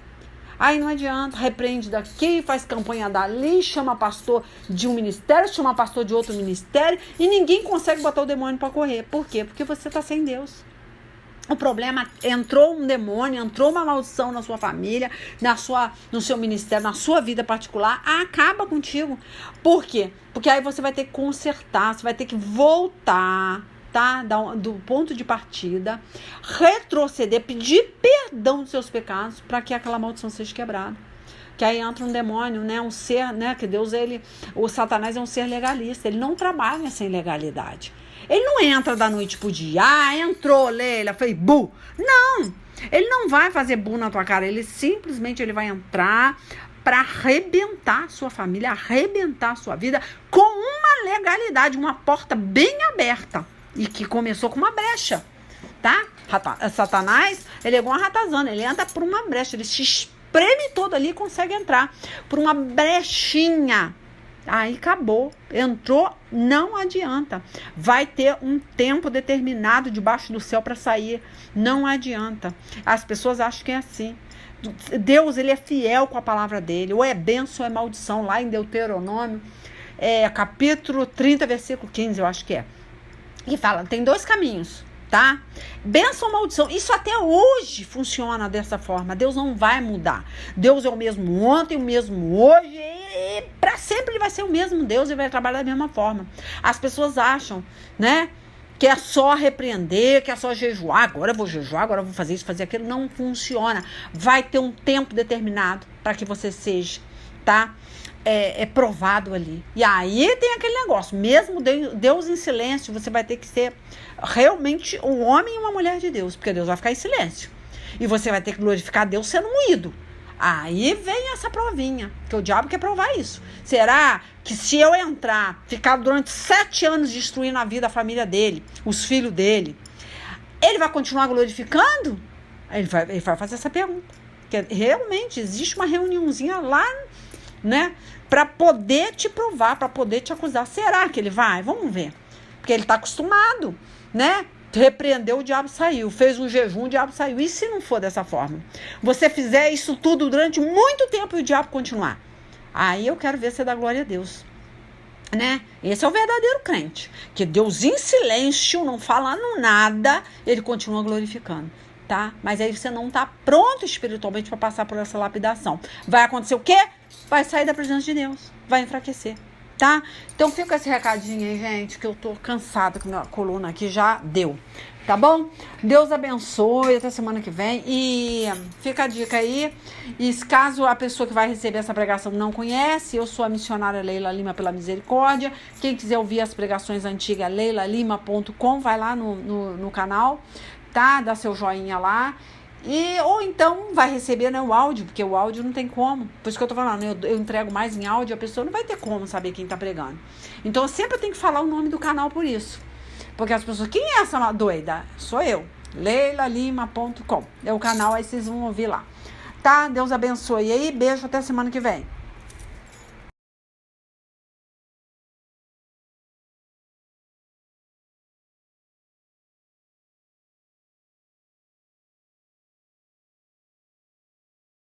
Aí não adianta, repreende daqui, faz campanha dali, chama pastor de um ministério, chama pastor de outro ministério e ninguém consegue botar o demônio para correr. Por quê? Porque você está sem Deus. O problema, entrou um demônio, entrou uma maldição na sua família, no seu ministério, na sua vida particular, acaba contigo. Por quê? Porque aí você vai ter que consertar, você vai ter que voltar, tá? Do ponto de partida, retroceder, pedir perdão dos seus pecados para que aquela maldição seja quebrada. Que aí entra um demônio, né? Um ser, né? Que Deus, o Satanás é um ser legalista, ele não trabalha sem legalidade. Ele não entra da noite pro dia. Entrou, Leila, fez bu. Não, ele não vai fazer bu na tua cara. Ele simplesmente vai entrar para arrebentar a sua família, arrebentar a sua vida com uma legalidade, uma porta bem aberta. E que começou com uma brecha, tá? Satanás, ele é igual uma ratazana, ele entra por uma brecha, ele se espreme todo ali e consegue entrar por uma brechinha. Aí acabou, entrou, não adianta. Vai ter um tempo determinado debaixo do céu para sair, não adianta. As pessoas acham que é assim. Deus, ele é fiel com a palavra dele, ou é bênção ou é maldição, lá em Deuteronômio, capítulo 30, versículo 15, eu acho que é. E fala, tem 2 caminhos, tá? Bênção ou maldição, isso até hoje funciona dessa forma, Deus não vai mudar. Deus é o mesmo ontem, o mesmo hoje, e para sempre ele vai ser o mesmo Deus e vai trabalhar da mesma forma. As pessoas acham, né, que é só repreender, que é só jejuar, agora eu vou jejuar, agora eu vou fazer isso, fazer aquilo. Não funciona. Vai ter um tempo determinado para que você seja, tá? Provado ali. E aí tem aquele negócio, mesmo Deus em silêncio, você vai ter que ser realmente um homem e uma mulher de Deus, porque Deus vai ficar em silêncio. E você vai ter que glorificar Deus sendo moído. Aí vem essa provinha, que o diabo quer provar isso. Será que se eu entrar, ficar durante 7 anos destruindo a vida, a família dele, os filhos dele, ele vai continuar glorificando? Ele vai fazer essa pergunta. Porque realmente existe uma reuniãozinha lá, né, para poder te provar, para poder te acusar. Será que ele vai? Vamos ver. Porque ele está acostumado, né? Repreendeu, o diabo saiu. Fez um jejum, o diabo saiu. E se não for dessa forma? Você fizer isso tudo durante muito tempo e o diabo continuar? Aí eu quero ver você dar glória a Deus, né? Esse é o verdadeiro crente. Que Deus em silêncio, não falando nada, ele continua glorificando, tá? Mas aí você não tá pronto espiritualmente para passar por essa lapidação. Vai acontecer o quê? Vai sair da presença de Deus. Vai enfraquecer. Tá? Então fica esse recadinho aí, gente, que eu tô cansada com a minha coluna aqui, já deu, tá bom? Deus abençoe, até semana que vem, e fica a dica aí, e caso a pessoa que vai receber essa pregação não conhece, eu sou a missionária Leila Lima pela Misericórdia. Quem quiser ouvir as pregações antigas, leilalima.com, vai lá no canal, tá? Dá seu joinha lá. Ou então vai receber, né, o áudio, porque o áudio não tem como. Por isso que eu tô falando, eu entrego mais em áudio, a pessoa não vai ter como saber quem tá pregando. Então eu sempre tenho que falar o nome do canal por isso. Porque as pessoas, quem é essa doida? Sou eu, leilalima.com. É o canal, aí vocês vão ouvir lá. Tá? Deus abençoe aí, beijo, até semana que vem.